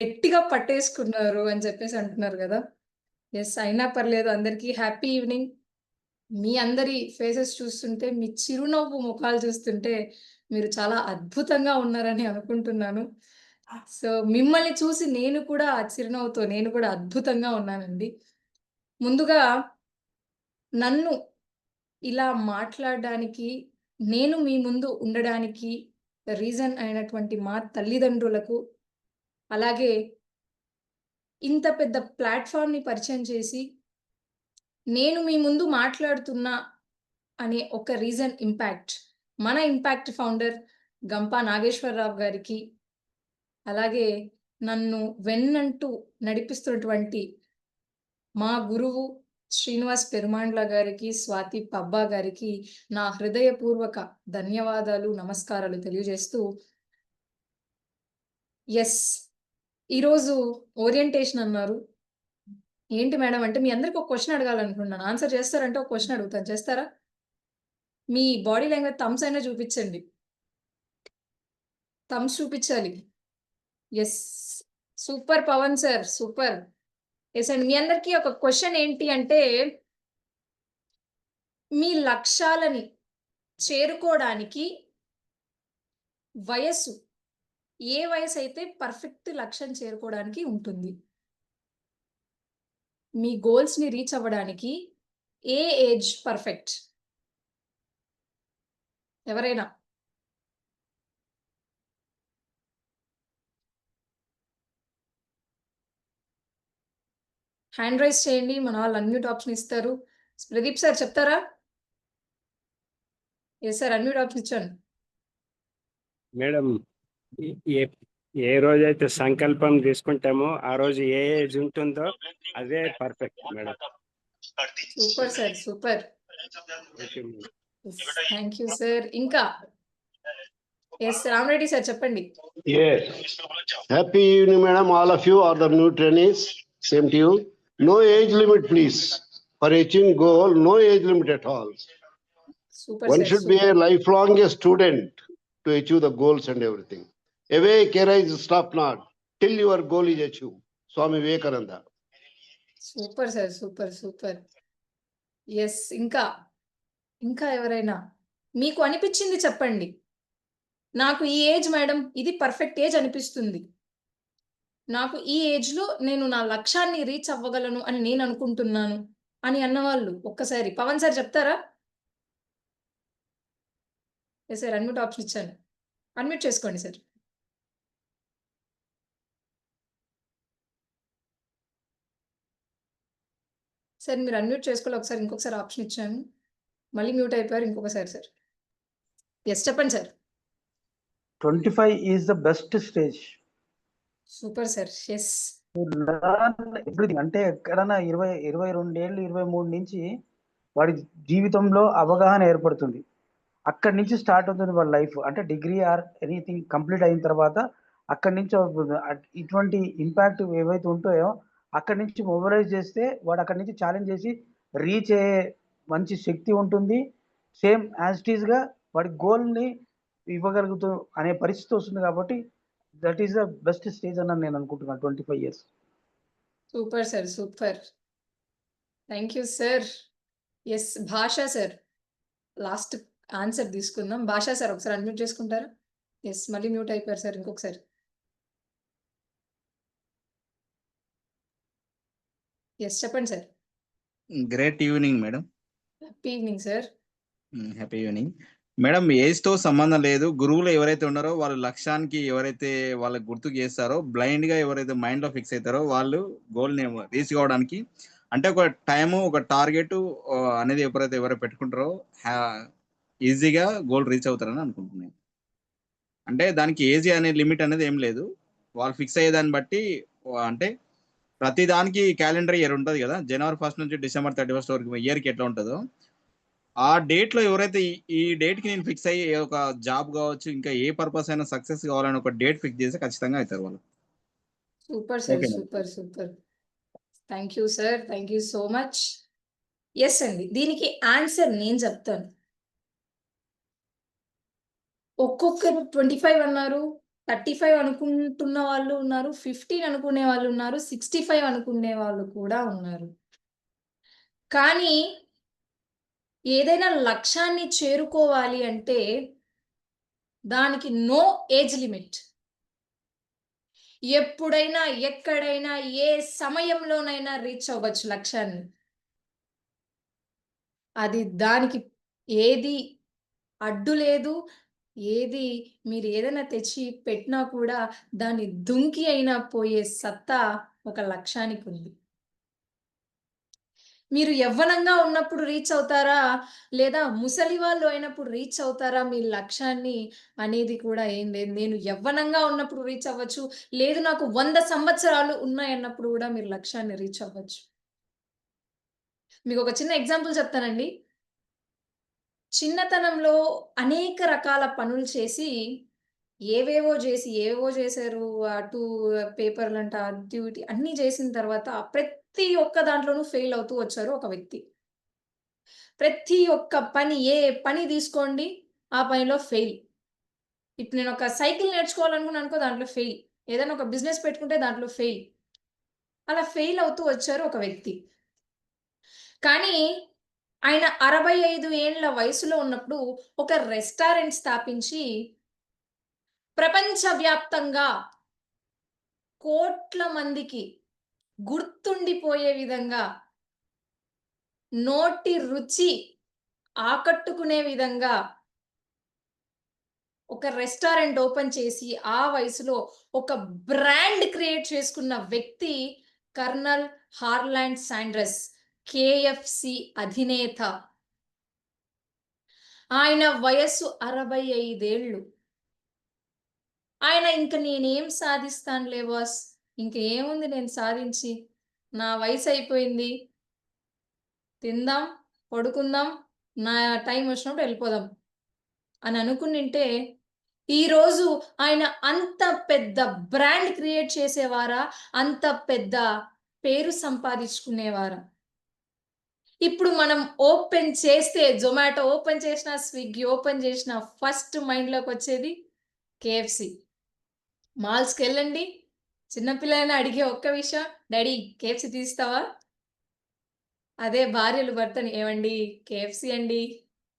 గట్టిగా పట్టేసుకున్నారు అని చెప్పేసి అంటున్నారు గదా! యెస్. అయినా పర్లేదు అందరికీ హ్యాపీ ఈవెనింగ్. మీ అందరి ఫేసెస్ చూస్తుంటే, మీ చిరునవ్వు మొఖాలు చూస్తుంటే, మీరు చాలా అద్భుతంగా ఉన్నారని అనుకుంటున్నాను. సో, మిమ్మల్ని చూసి నేను కూడా ఆ చిరునవ్వుతో నేను కూడా అద్భుతంగా ఉన్నానండి. ముందుగా నన్ను ఇలా మాట్లాడడానికి, నేను మీ ముందు ఉండడానికి రీజన్ అయినటువంటి మా తల్లిదండ్రులకు, అలాగే ఇంత పెద్ద ప్లాట్‌ఫార్మ్‌ని పరిచయం చేసి, నేను మీ ముందు మాట్లాడుతున్నా అనే ఒక రీజన్ ఇంపాక్ట్. మన ఇంపాక్ట్ ఫౌండర్ గంపా నాగేశ్వరరావు గారికి, అలాగే నన్ను వెన్నంటూ నడిపిస్తున్నటువంటి మా గురువు శ్రీనివాస్ పెరుమాండ్ల గారికి, స్వాతి పబ్బా గారికి నా హృదయపూర్వక ధన్యవాదాలు, నమస్కారాలు తెలియజేస్తూ యెస్. ఈరోజు ఓరియంటేషన్ అన్నారు. ఏంటి మేడం అంటే మీ అందరికి ఒక క్వెషన్ అడగాలనుకుంటున్నాను. ఆన్సర్ చేస్తారంటే ఒక క్వెషన్ అడుగుతాను. చేస్తారా? మీ బాడీ లాంగ్వేజ్ థంబ్స్ అయినా చూపించండి. థంబ్స్ చూపించాలి. Yes. Super Pavan sir. Super. Yes అండి. మీ అందరికి ఒక క్వెషన్ ఏంటి అంటే, మీ లక్ష్యాలని చేరుకోవడానికి వయస్సు ఏ వయసైతే పర్ఫెక్ట్ లక్ష్యం చేరుకోవడానికి ఉంటుంది? మీ గోల్స్‌ని రీచ్ అవ్వడానికి ఏ ఏజ్ పర్ఫెక్ట్? ఎవరైనా? హ్యాండ్ రైజ్ చేయండి. మన వాళ్ళు అన్‌మ్యూట్ ఆప్షన్ ఇస్తారు. ప్రదీప్ సార్ చెప్తారా? Yes sir. అన్‌మ్యూట్ ఆప్షన్ ఇచ్చాను. మేడం, ఏ ఏ రోజైతే సంకల్పం తీసుకుంటామో ఆ రోజు ఏ ఏజ్ ఉంటుందో అదే perfect madam. Super sir. Super. Okay madam. Thank you sir. ఇంకా యెస్ రామరెడ్డి సార్ చెప్పండి. Yes. Happy evening, madam. All of you are the new trainees. Same to you. No age limit, please. For achieving goal, no age limit at all. Super One sir. should be a super. lifelong a student to achieve the goals and everything. Awake, arise, stop not till your goal is achieved. Swami Vivekananda. Super sir. Super. Super. Yes. ఇంకా ఎవరైనా? మీకు అనిపించింది చెప్పండి. నాకు ఈ age madam ఇది perfect age అనిపిస్తుంది. నాకు ఈ ఏజ్‌లో నేను నా లక్ష్యాన్ని రీచ్ అవ్వగలను అని నేను అనుకుంటున్నాను అని అన్నవాళ్ళు ఒక్కసారి పవన్ సార్ చెప్తారా? Yes sir. అన్‌మ్యూట్ ఆప్షన్ ఇచ్చాను. అన్‌మ్యూట్ చేసుకోండి సార్. సార్ మీరు అన్‌మ్యూట్ చేసుకోలే ఒకసారి ఇంకొకసారి ఆప్షన్ ఇచ్చాను. మళ్ళీ మ్యూట్ అయిపోయారు ఇంకొకసారి సార్. యెస్ చెప్పండి sir. 25 is the best stage super sir. Yes. to learn everything. అంటే ఎక్కడన్నా 22 ఏళ్ళు 23 నుంచి వాడి జీవితంలో అవగాహన ఏర్పడుతుంది. అక్కడి నుంచి స్టార్ట్ అవుతుంది వాళ్ళ లైఫ్. అంటే డిగ్రీ ఆర్ ఎనీథింగ్ కంప్లీట్ అయిన తర్వాత అక్కడి నుంచి ఇటువంటి ఇంపాక్ట్ ఏవైతే ఉంటాయో అక్కడి నుంచి మొబిలైజ్ చేస్తే వాడు అక్కడి నుంచి ఛాలెంజ్ చేసి రీచ్ అయ్యే మంచి శక్తి ఉంటుంది. సేమ్ యాజ్ ఇట్ ఈస్‌గా వాడి గోల్‌ని ఇవ్వగలుగుతూ అనే పరిస్థితి వస్తుంది కాబట్టి that is the best stage అని నేను అనుకుంటున్నాను 25 years. Super sir. Super. Thank you sir. Yes భాషా సార్. లాస్ట్ ఆన్సర్ తీసుకుందాం. భాషా సార్ ఒకసారి అన్‌మ్యూట్ చేసుకుంటారా? యెస్ మళ్ళీ మ్యూట్ అయిపోయారు సార్ ఇంకొకసారి. యెస్ చెప్పండి sir. Great evening madam. Happy evening sir. Happy evening madam. ఏజ్‌తో సంబంధం లేదు. గురువులు ఎవరైతే ఉన్నారో వాళ్ళ లక్ష్యానికి ఎవరైతే వాళ్ళకి గుర్తుకు చేస్తారో బ్లైండ్‌గా ఎవరైతే మైండ్‌లో ఫిక్స్ అవుతారో వాళ్ళు గోల్‌ని రీచ్ కావడానికి అంటే ఒక టైము ఒక టార్గెట్ అనేది ఎవరైతే పెట్టుకుంటారో ఈజీగా గోల్ రీచ్ అవుతారని అనుకుంటున్నాను. అంటే దానికి ఏజ్ అనే లిమిట్ అనేది ఏం లేదు. వాళ్ళు ఫిక్స్ అయ్యేదాన్ని బట్టి అంటే ప్రతి దానికి క్యాలెండర్ ఇయర్ ఉంటుంది కదా. జనవరి 1 నుంచి డిసెంబర్ 31 వరకు ఇయర్కి ఎట్లా ఉంటుందో ఆ డేట్ లో ఎవరైతే ఈ డేట్ కి నేను ఫిక్స్ అయ్యి ఒక జాబ్ కావచ్చు ఇంకా ఏ పర్పస్ అయినా సక్సెస్ కావాలని ఒక డేట్ ఫిక్స్ చేస్తే ఖచ్చితంగా అవుతారు వాళ్ళు. Super sir. Okay madam. Super. Super. Thank you sir. Thank you so much. Yes అండి. దీనికి ఆన్సర్ నేను చెప్తాను. ఒక్కొక్కరు 25 అన్నారు. 35 అనుకుంటున్న వాళ్ళు ఉన్నారు. 15 అనుకునే వాళ్ళు ఉన్నారు. 65 అనుకునే వాళ్ళు కూడా ఉన్నారు. కానీ ఏదైనా లక్ష్యాన్ని చేరుకోవాలి అంటే దానికి నో ఏజ్ లిమిట్. ఎప్పుడైనా, ఎక్కడైనా, ఏ సమయంలోనైనా రీచ్ అవ్వచ్చు లక్ష్యాన్ని. అది దానికి ఏది అడ్డు లేదు. ఏది మీరు ఏదైనా తెచ్చి పెట్టినా కూడా దాన్ని దుంకి అయినా పోయే సత్తా ఒక లక్ష్యానికి ఉంది. మీరు యవ్వనంగా ఉన్నప్పుడు రీచ్ అవుతారా? లేదా ముసలి వాళ్ళు అయినప్పుడు రీచ్ అవుతారా మీ లక్ష్యాన్ని అనేది కూడా ఏం లేదు. నేను యవ్వనంగా ఉన్నప్పుడు రీచ్ అవ్వచ్చు. లేదు నాకు 100 సంవత్సరాలు ఉన్నాయన్నప్పుడు కూడా మీరు లక్ష్యాన్ని రీచ్ అవ్వచ్చు. మీకొక చిన్న ఎగ్జాంపుల్ చెప్తానండి. చిన్నతనంలో అనేక రకాల పనులు చేసి, ఏవేవో చేశారు. అటు పేపర్‌లంట, అటు ఇటు అన్నీ చేసిన తర్వాత ప్రతి ఒక్క దాంట్లోనూ ఫెయిల్ అవుతూ వచ్చారు ఒక వ్యక్తి. ప్రతి ఒక్క పని, ఏ పని తీసుకోండి, ఆ పనిలో ఫెయిల్. ఇప్పుడు నేనొక సైకిల్ నేర్చుకోవాలనుకున్నాననుకో దాంట్లో ఫెయిల్. ఏదైనా ఒక బిజినెస్ పెట్టుకుంటే దాంట్లో ఫెయిల్. అలా ఫెయిల్ అవుతూ వచ్చారు ఒక వ్యక్తి. కానీ ఆయన 65 ఏండ్ల వయసులో ఉన్నప్పుడు ఒక రెస్టారెంట్ స్థాపించి ప్రపంచవ్యాప్తంగా కోట్ల మందికి గుర్తుండిపోయే విధంగా, నోటి రుచి ఆకట్టుకునే విధంగా ఒక రెస్టారెంట్ ఓపెన్ చేసి ఆ వయసులో ఒక బ్రాండ్ క్రియేట్ చేసుకున్న వ్యక్తి కర్నల్ హార్లాండ్ శాండర్స్, కేఎఫ్‌సి అధినేత. ఆయన వయస్సు 65 ఏళ్ళు. ఆయన ఇంక నేనేం సాధిస్తానులే బాస్. ఇంకేముంది నేను సాధించి. నా వయసయిపోయింది. తిందాం, పడుకుందాం, నా టైం వచ్చినప్పుడు ఎళ్ళిపోదాం అని అనుకునుంటే, ఈరోజు ఆయన అంత పెద్ద బ్రాండ్ క్రియేట్ చేసేవారా? అంత పెద్ద పేరు సంపాదించుకునేవారా? ఇప్పుడు మనం ఓపెన్ చేస్తే జొమాటో ఓపెన్ చేసినా, స్విగ్గీ ఓపెన్ చేసినా ఫస్ట్ మైండ్‌లోకొచ్చేది కేఎఫ్‌సి. మాల్స్‌కెళ్ళండి. చిన్న పిల్లలని అడిగే ఒక్క విషయం, డాడీ కేఎఫ్‌సి తీస్తావా? అదే భార్యలు భర్తని ఏవండీ కేఎఫ్‌సి అండి.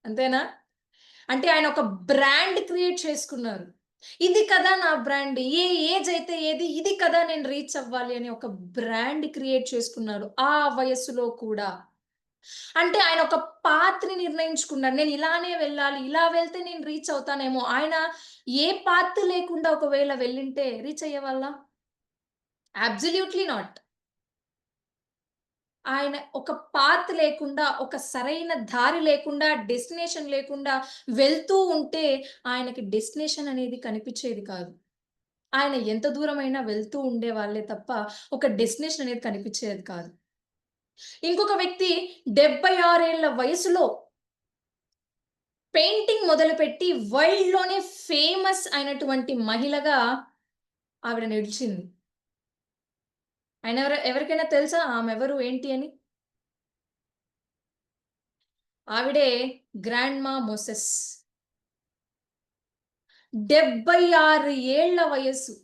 అంతేనా? అంటే ఆయన ఒక బ్రాండ్ క్రియేట్ చేసుకున్నారు. ఇది కదా నా బ్రాండ్. ఏ ఏజ్ అయితే ఏది, ఇది కదా నేను రీచ్ అవ్వాలి అని ఒక బ్రాండ్ క్రియేట్ చేసుకున్నారు. ఆ వయస్సులో కూడా. అంటే ఆయన ఒక పాత్‌ని నిర్ణయించుకున్నారు. నేను ఇలానే వెళ్ళాలి. ఇలా వెళ్తే నేను రీచ్ అవుతానేమో. ఆయన ఏ పాత్ లేకుండా ఒకవేళ వెళ్ళుంటే రీచ్ అయ్యేవాళ్ళా? Absolutely not. ఆయన ఒక పాత్ లేకుండా, ఒక సరైన దారి లేకుండా, డెస్టినేషన్ లేకుండా వెళ్తూ ఉంటే ఆయనకి డెస్టినేషన్ అనేది కనిపిచ్చేది కాదు. ఆయన ఎంత దూరమైనా వెళ్తూ ఉండేవాళ్ళే తప్ప, ఒక డెస్టినేషన్ అనేది కనిపిచ్చేది కాదు. ఇంకొక వ్యక్తి 76 ఏళ్ల వయసులో పెయింటింగ్ మొదలుపెట్టి వరల్డ్‌లోనే ఫేమస్ అయినటువంటి మహిళగా ఆవిడ నిలిచింది. ఎవరికైనా తెలుసా ఆమెవరు ఏంటి అని? ఆవిడే గ్రాండ్‌మా మోసెస్. 76 ఏళ్ల వయస్సు.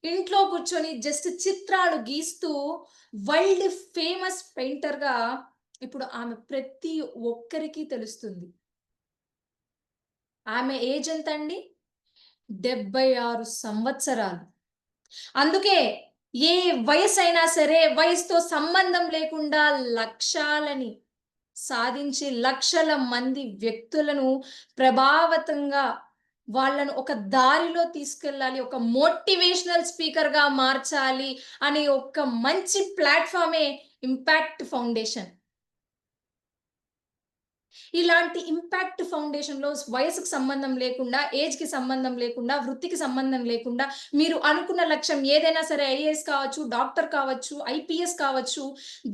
ఇంట్లో కూర్చొని జస్ట్ చిత్రాలు గీస్తూ వరల్డ్ ఫేమస్ పెయింటర్‌గా ఇప్పుడు ఆమె ప్రతి ఒక్కరికి తెలుస్తుంది. ఆమె ఏజ్ ఎంతండి? 76 సంవత్సరాలు. అందుకే ఏ వయసైనా సరే వయసుతో సంబంధం లేకుండా లక్ష్యాలని సాధించి లక్షల మంది వ్యక్తులను ప్రభావితంగా వాళ్ళను ఒక దారిలో తీసుకెళ్ళాలి. ఒక మోటివేషనల్ స్పీకర్‌గా మార్చాలి అనే ఒక మంచి ప్లాట్‌ఫార్మే ఇంపాక్ట్ ఫౌండేషన్. ఇలాంటి ఇంపాక్ట్ ఫౌండేషన్‌లో వయసుకు సంబంధం లేకుండా, ఏజ్‌కి సంబంధం లేకుండా, వృత్తికి సంబంధం లేకుండా మీరు అనుకున్న లక్ష్యం ఏదైనా సరే ఐఏఎస్ కావచ్చు, డాక్టర్ కావచ్చు, ఐపీఎస్ కావచ్చు,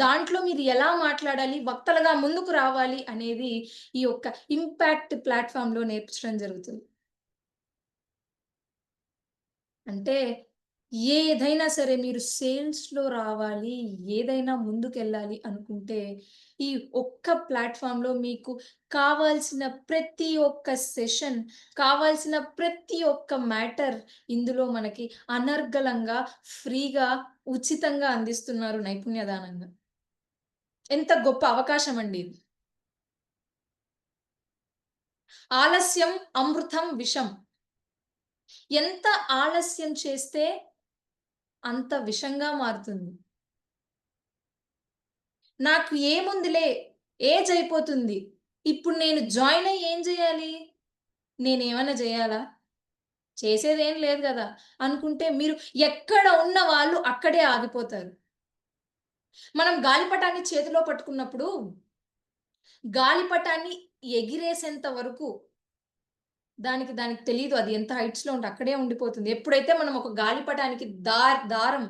దాంట్లో మీరు ఎలా మాట్లాడాలి, వక్తలుగా ముందుకు రావాలి అనేది ఈ యొక్క ఇంపాక్ట్ ప్లాట్‌ఫార్మ్‌లో నేర్పించడం జరుగుతుంది. అంటే ఏదైనా సరే మీరు సేల్స్‌లో రావాలి, ఏదైనా ముందుకెళ్ళాలి అనుకుంటే, ఈ ఒక్క ప్లాట్‌ఫార్మ్‌లో మీకు కావాల్సిన ప్రతి ఒక్క సెషన్, కావాల్సిన ప్రతి ఒక్క మ్యాటర్ ఇందులో మనకి అనర్గళంగా, ఫ్రీగా, ఉచితంగా అందిస్తున్నారు నైపుణ్యదానంగా. ఎంత గొప్ప అవకాశం అండి ఇది. ఆలస్యం అమృతం విషం. ఎంత ఆలస్యం చేస్తే అంత విషంగా మారుతుంది. నాకు ఏముందిలే, ఏజ్ అయిపోతుంది. ఇప్పుడు నేను జాయిన్ అయ్యి ఏం చేయాలి? నేనేమన్నా చేయాలా? చేసేదేం లేదు గదా! అనుకుంటే మీరు ఎక్కడ ఉన్న వాళ్ళు అక్కడే ఆగిపోతారు. మనం గాలిపటాన్ని చేతిలో పట్టుకున్నప్పుడు, గాలిపటాన్ని ఎగిరేసేంత వరకు దానికి తెలీదు అది ఎంత హైట్స్‌లో ఉంటే అక్కడే ఉండిపోతుంది. ఎప్పుడైతే మనం ఒక గాలిపటానికి దారం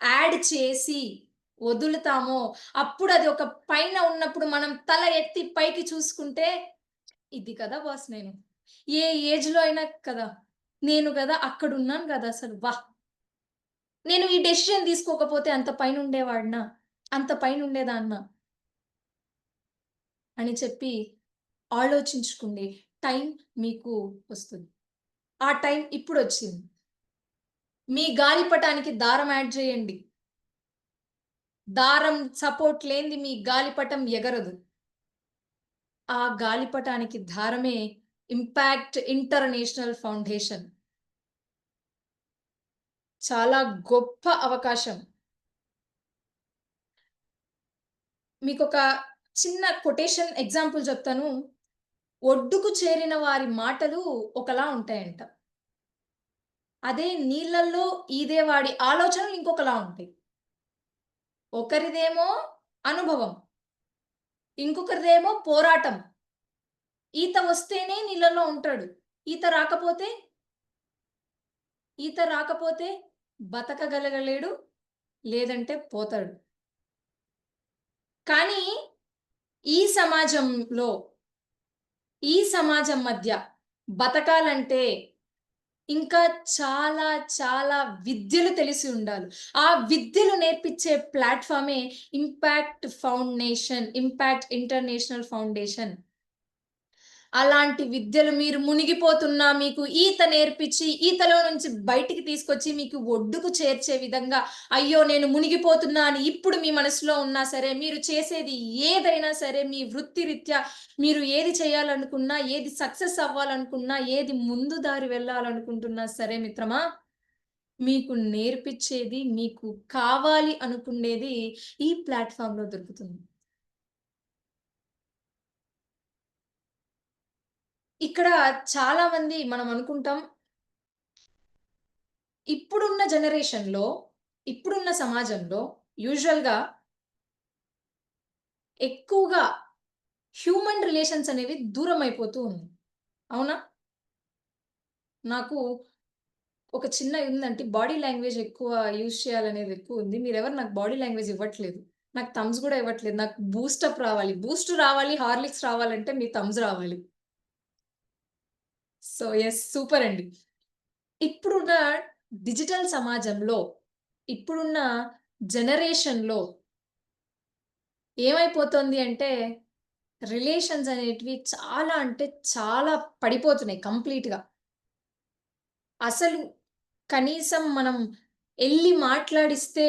యాడ్ చేసి వదులుతామో, అప్పుడు అది ఒక పైన ఉన్నప్పుడు మనం తల ఎత్తి పైకి చూసుకుంటే, ఇది కదా బాస్ నేను. ఏ ఏజ్‌లో అయినా కదా! నేను గదా అక్కడున్నాను గదా అసలు. వాహ్! నేను ఈ డెసిషన్ తీసుకోకపోతే అంత పైనుండేవాడినా? అంత పైనుండేదాన్నా? అని చెప్పి ఆలోచించుకునే టైం మీకు వస్తుంది. ఆ టైం ఇప్పుడొచ్చింది. మీ గాలిపటానికి దారం యాడ్ చేయండి. దారం సపోర్ట్ లేనిది మీ గాలిపటం ఎగరదు. ఆ గాలిపటానికి దారమే ఇంపాక్ట్ ఇంటర్నేషనల్ ఫౌండేషన్. చాలా గొప్ప అవకాశం. మీకొక చిన్న కొటేషన్ ఎగ్జాంపుల్ చెప్తాను. ఒడ్డుకు చేరిన వారి మాటలు ఒకలా ఉంటాయంట. అదే నీళ్ళల్లో ఈదేవాడి ఆలోచనలు ఇంకొకలా ఉంటాయి. ఒకరిదేమో అనుభవం. ఇంకొకరిదేమో పోరాటం. ఈత వస్తేనే నీళ్ళలో ఉంటాడు. ఈత రాకపోతే? ఈత రాకపోతే బతకగలగలేడు. లేదంటే పోతాడు. కానీ ఈ సమాజంలో, ఈ సమాజం మధ్య బతకాలంటే ఇంకా చాలా చాలా విద్యలు తెలిసి ఉండాలి. ఆ విద్యలు నేర్పించే ప్లాట్‌ఫార్మే ఇంపాక్ట్ ఇంటర్నేషనల్ ఫౌండేషన్. అలాంటి విద్యలు మీరు మునిగిపోతున్నా మీకు ఈత నేర్పించి, ఈతలో నుంచి బయటికి తీసుకొచ్చి మీకు ఒడ్డుకు చేర్చే విధంగా, అయ్యో! నేను మునిగిపోతున్నా అని ఇప్పుడు మీ మనసులో ఉన్నా సరే, మీరు చేసేది ఏదైనా సరే, మీ వృత్తిరీత్యా మీరు ఏది చేయాలనుకున్నా, ఏది సక్సెస్ అవ్వాలనుకున్నా, ఏది ముందు దారి వెళ్ళాలనుకుంటున్నా సరే మిత్రమా, మీకు నేర్పిచ్చేది, మీకు కావాలి అనుకునేది ఈ ప్లాట్‌ఫార్మ్‌లో దొరుకుతుంది. ఇక్కడ చాలామంది మనం అనుకుంటాం ఇప్పుడున్న జనరేషన్‌లో, ఇప్పుడున్న సమాజంలో యూజువల్‌గా ఎక్కువగా హ్యూమన్ రిలేషన్స్ అనేవి దూరమైపోతూ ఉంది. అవునా? నాకు ఒక చిన్న ఉందంటే బాడీ లాంగ్వేజ్ ఎక్కువ యూజ్ చేయాలనేది ఎక్కువుంది. మీరెవరు నాకు బాడీ లాంగ్వేజ్ ఇవ్వట్లేదు. నాకు థమ్స్ గూడా ఇవ్వట్లేదు. నాకు బూస్టప్ రావాలి. బూస్ట్ రావాలి, హార్లిక్స్ రావాలంటే మీ థమ్స్ రావాలి. సో, యెస్ సూపర్ అండి. ఇప్పుడున్న డిజిటల్ సమాజంలో, ఇప్పుడున్న జనరేషన్‌లో ఏమైపోతుంది అంటే, రిలేషన్స్ అనేటివి చాలా అంటే చాలా పడిపోతున్నాయి కంప్లీట్‌గా. అసలు కనీసం మనం ఎళ్లి మాట్లాడిస్తే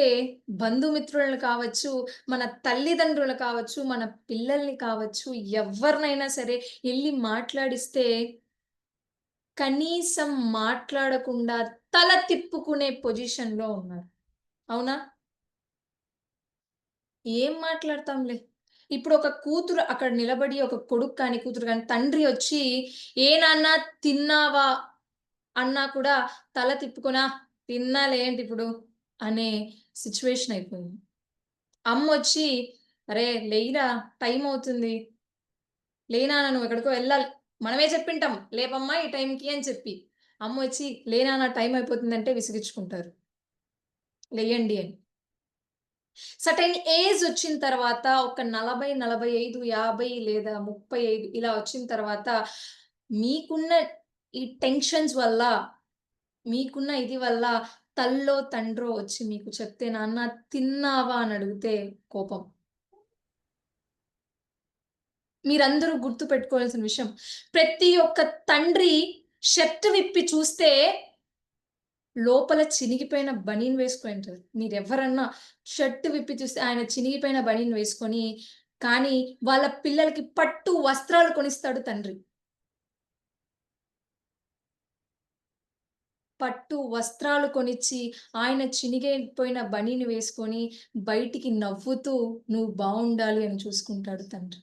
బంధుమిత్రులను కావచ్చు, మన తల్లిదండ్రులు కావచ్చు, మన పిల్లల్ని కావచ్చు, ఎవ్వరినైనా సరే ఎళ్లి మాట్లాడిస్తే కనీసం మాట్లాడకుండా తల తిప్పుకునే పొజిషన్‌లో ఉన్నారు. అవునా? ఏం మాట్లాడతాంలే. ఇప్పుడు ఒక కూతురు అక్కడ నిలబడి ఒక కొడుకు కానీ, కూతురు గాని తండ్రి వచ్చి, "ఏ నాన్న తిన్నావా?" అన్నా కూడా తల తిప్పుకొని, తిన్నాలే ఏంటిప్పుడు" అనే సిట్యుయేషన్ అయిపోయింది. అమ్మొచ్చి, "అరే! లేయిరా టైమవుతుంది. లే నాన్న నువ్వెక్కడికో వెళ్ళాలి." మనమే చెప్పింటాం, "లేవమ్మా ఈ టైంకి" అని చెప్పి. అమ్మొచ్చి, "లే నాన్న టైం అయిపోతుందంటే" విసిగించుకుంటారు. లెయ్యండి అని. సర్టెన్ ఏజ్ వచ్చిన తర్వాత ఒక 40, 45, 50 లేదా 35 ఇలా వచ్చిన తర్వాత మీకున్న ఈ టెన్షన్స్ వల్ల, మీకున్న ఇది వల్ల తల్లో తండ్రో వచ్చి మీకు చెప్తే నాన్న తిన్నావా అని అడిగితే కోపం. మీరందరూ గుర్తు పెట్టుకోవాల్సిన విషయం, ప్రతి ఒక్క తండ్రి షర్ట్ విప్పి చూస్తే లోపల చినిగిపోయిన బనీన్ వేసుకొని ఉంటారు. మీరెవరన్నా షర్ట్ విప్పి చూస్తే ఆయన చినిగిపోయిన బనీన్ వేసుకొని, కానీ వాళ్ళ పిల్లలకి పట్టు వస్త్రాలు కొనిస్తాడు తండ్రి. పట్టు వస్త్రాలు కొనిచ్చి, ఆయన చినిగిపోయిన బనీన్ వేసుకొని బయటికి నవ్వుతూ నువ్వు బావుండాలి అని చూసుకుంటాడు తండ్రి.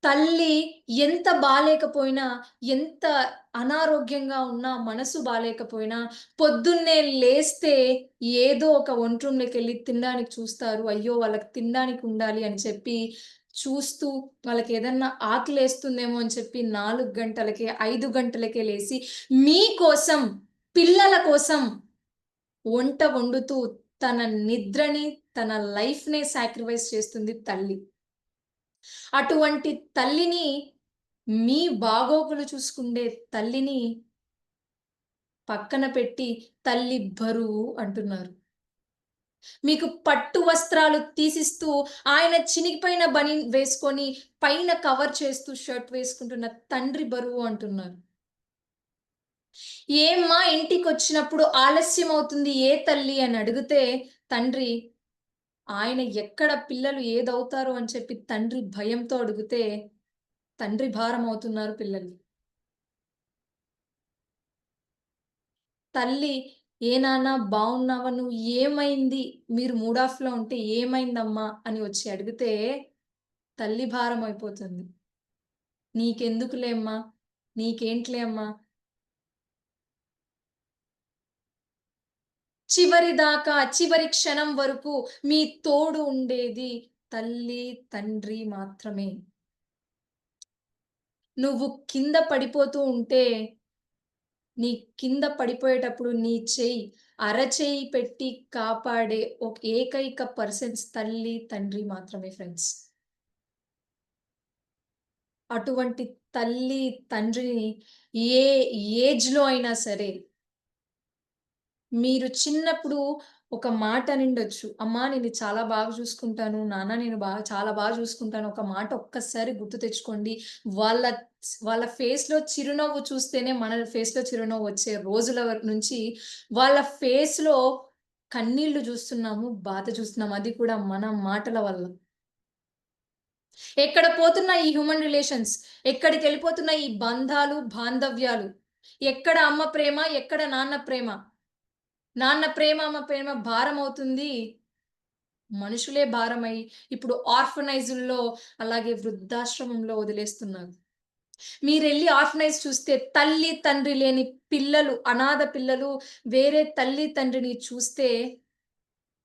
తల్లి ఎంత బాలేకపోయినా, ఎంత అనారోగ్యంగా ఉన్నా, మనసు బాలేకపోయినా, పొద్దున్నే లేస్తే ఏదో ఒక వంటరూమ్‌లోకెళ్ళి తినడానికి చూస్తారు. అయ్యో! వాళ్ళకి తినడానికి ఉండాలి అని చెప్పి చూస్తూ, వాళ్ళకేదన్నా ఆకలేస్తుందేమో అని చెప్పి 4 గంటలకే, 5 గంటలకే లేసి, మీకోసం, పిల్లల కోసం వంట వండుతూ, తన నిద్రని, తన లైఫ్‌నే సాక్రిఫైస్ చేస్తుంది తల్లి. అటువంటి తల్లిని, మీ బాగోగులు చూసుకుండే తల్లిని పక్కన పెట్టి తల్లి బరువు అంటున్నారు. మీకు పట్టు వస్త్రాలు తీసిస్తూ, ఆయన చినిగిపోయిన బనీన్ వేసుకొని పైన కవర్ చేస్తూ షర్ట్ వేసుకుంటున్న తండ్రి బరువు అంటున్నారు. ఏమ్మా ఇంటికొచ్చినప్పుడు ఆలస్యం అవుతుంది ఏ తల్లి అని అడిగితే తండ్రి, ఆయన ఎక్కడ పిల్లలు ఏదవుతారో అని చెప్పి తండ్రి భయంతో అడిగితే తండ్రి భారం అవుతున్నారు పిల్లలు. తల్లి, "ఏ నాన్న బావున్నావా? నువ్వు ఏమైంది? మీరు మూడ్ ఆఫ్‌లో ఉంటే ఏమైందమ్మా?" అని వచ్చి అడిగితే తల్లి భారం అయిపోతుంది. "నీకెందుకులే అమ్మా, నీకేంటిలే అమ్మా." చివరిదాకా, చివరి క్షణం వరకు మీ తోడు ఉండేది తల్లి, తండ్రి మాత్రమే. నువ్వు కింద పడిపోతూ ఉంటే, నీ కింద పడిపోయేటప్పుడు నీ చెయ్యి, అరచెయ్యి పెట్టి కాపాడే ఒక ఏకైక పర్సన్స్ తల్లి, తండ్రి మాత్రమే ఫ్రెండ్స్. అటువంటి తల్లి, తండ్రిని ఏ ఏజ్‌లో అయినా సరే, మీరు చిన్నప్పుడు ఒక మాట అనిండొచ్చు. "అమ్మా నిన్ను చాలా బాగా చూసుకుంటాను. నాన్న నేను చాలా బాగా చూసుకుంటాను." ఒక మాట ఒక్కసారి గుర్తు తెచ్చుకోండి. వాళ్ళ వాళ్ళ ఫేస్‌లో చిరునవ్వు చూస్తేనే మన ఫేస్‌లో చిరునవ్వు వచ్చే రోజుల నుంచి వాళ్ళ ఫేస్‌లో కన్నీళ్లు చూస్తున్నాము, బాధ చూస్తున్నాము. అది కూడా మన మాటల వల్ల. ఎక్కడ పోతున్న ఈ హ్యూమన్ రిలేషన్స్, ఎక్కడికెళ్ళిపోతున్న ఈ బంధాలు, బాంధవ్యాలు, ఎక్కడ అమ్మ ప్రేమ, ఎక్కడ నాన్న ప్రేమ. నాన్న ప్రేమ, అమ్మ ప్రేమ భారమవుతుంది. మనుషులే భారమై ఇప్పుడు ఆర్ఫనైజుల్లో, అలాగే వృద్ధాశ్రమంలో వదిలేస్తున్నారు. మీరెళ్లి ఆర్ఫనైజ్ చూస్తే తల్లి, తండ్రి లేని పిల్లలు, అనాథ పిల్లలు వేరే తల్లి, తండ్రిని చూస్తే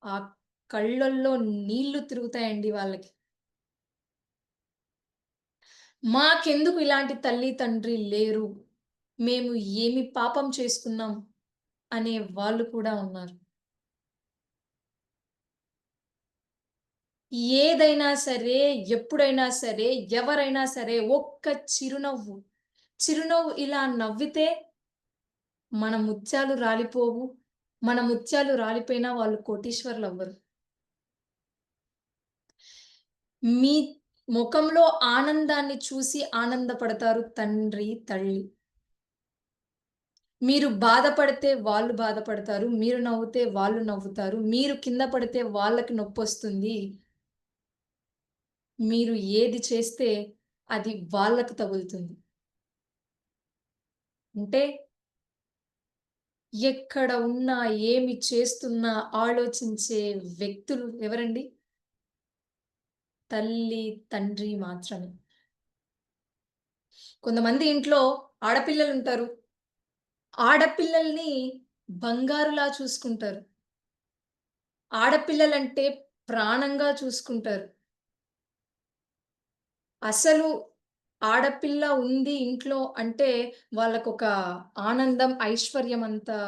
ఆ కళ్ళల్లో నీళ్లు తిరుగుతాయండి వాళ్ళకి. మాకెందుకు ఇలాంటి తల్లి, తండ్రి లేరు? మేము ఏమి పాపం చేసుకున్నాం? అనే వాళ్ళు కూడా ఉన్నారు. ఏదైనా సరే, ఎప్పుడైనా సరే, ఎవరైనా సరే ఒక్క చిరునవ్వు, చిరునవ్వు ఇలా నవ్వితే మన ముత్యాలు రాలిపోవు. మన ముత్యాలు రాలిపోయినా వాళ్ళు కోటీశ్వరులవ్వరు. మీ మొఖంలో ఆనందాన్ని చూసి ఆనందపడతారు తండ్రి, తల్లి. మీరు బాధపడితే వాళ్ళు బాధపడతారు. మీరు నవ్వుతే వాళ్ళు నవ్వుతారు. మీరు కింద పడితే వాళ్ళకి నొప్పొస్తుంది. మీరు ఏది చేస్తే అది వాళ్ళకి తగులుతుంది. అంటే ఎక్కడ ఉన్నా, ఏమి చేస్తున్నా ఆలోచించే వ్యక్తులు ఎవరండి? తల్లి, తండ్రి మాత్రమే. కొంతమంది ఇంట్లో ఆడపిల్లలుంటారు. ఆడపిల్లల్ని బంగారులా చూసుకుంటారు. ఆడపిల్లలంటే ప్రాణంగా చూసుకుంటారు. అసలు ఆడపిల్ల ఉంది ఇంట్లో అంటే వాళ్ళకొక ఆనందం, ఐశ్వర్యం అంతా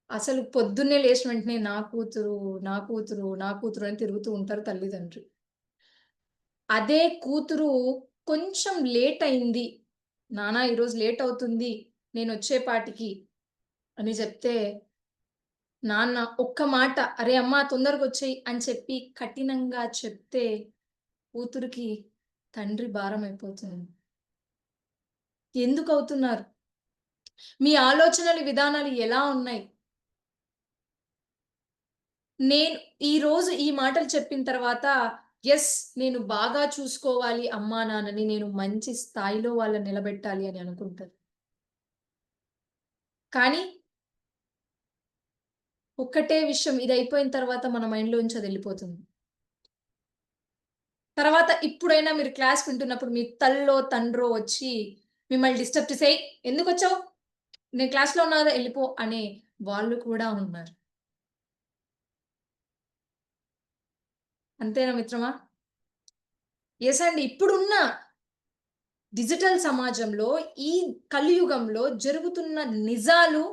అసలు పొద్దున్నే లేచిన వెంటనే నా కూతురు, నా కూతురు, నా కూతురు అని తిరుగుతూ ఉంటారు తల్లిదండ్రులు. అదే కూతురు కొంచెం లేట్ అయింది. నాన్న ఈరోజు లేట్ అవుతుంది నేనొచ్చేపాటికి అని చెప్తే, నాన్న ఒక్క మాట, "అరే అమ్మా తొందరగొచ్చేయి" అని చెప్పి కఠినంగా చెప్తే, కూతురికి తండ్రి భారమైపోతుంది. ఎందుకవుతున్నారు? మీ ఆలోచనలు, విధానాలు ఎలా ఉన్నాయి? నేను ఈరోజు ఈ మాటలు చెప్పిన తర్వాత, యెస్, నేను బాగా చూసుకోవాలి అమ్మా, నాన్నని. నేను మంచి స్థాయిలో వాళ్ళని నిలబెట్టాలి అని అనుకుంటారు. కానీ ఒక్కటే విషయం ఇదయిపోయిన తర్వాత మన మైండ్‌లోంచి అదెళ్ళిపోతుంది. తర్వాత ఇప్పుడైనా మీరు క్లాస్ వింటున్నప్పుడు మీ తల్లో, తండ్రో వచ్చి మిమ్మల్ని డిస్టర్బ్ చేసి, "ఏయ్! ఎందుకొచ్చావు? నేను క్లాస్‌లో ఉన్నా గదా! ఎళ్ళిపో" అనే వాళ్ళు కూడా ఉన్నారు. అంతేనా మిత్రమా? యెస్ అండి. ఇప్పుడున్న డిజిటల్ సమాజంలో, ఈ కలియుగంలో జరుగుతున్న నిజాలు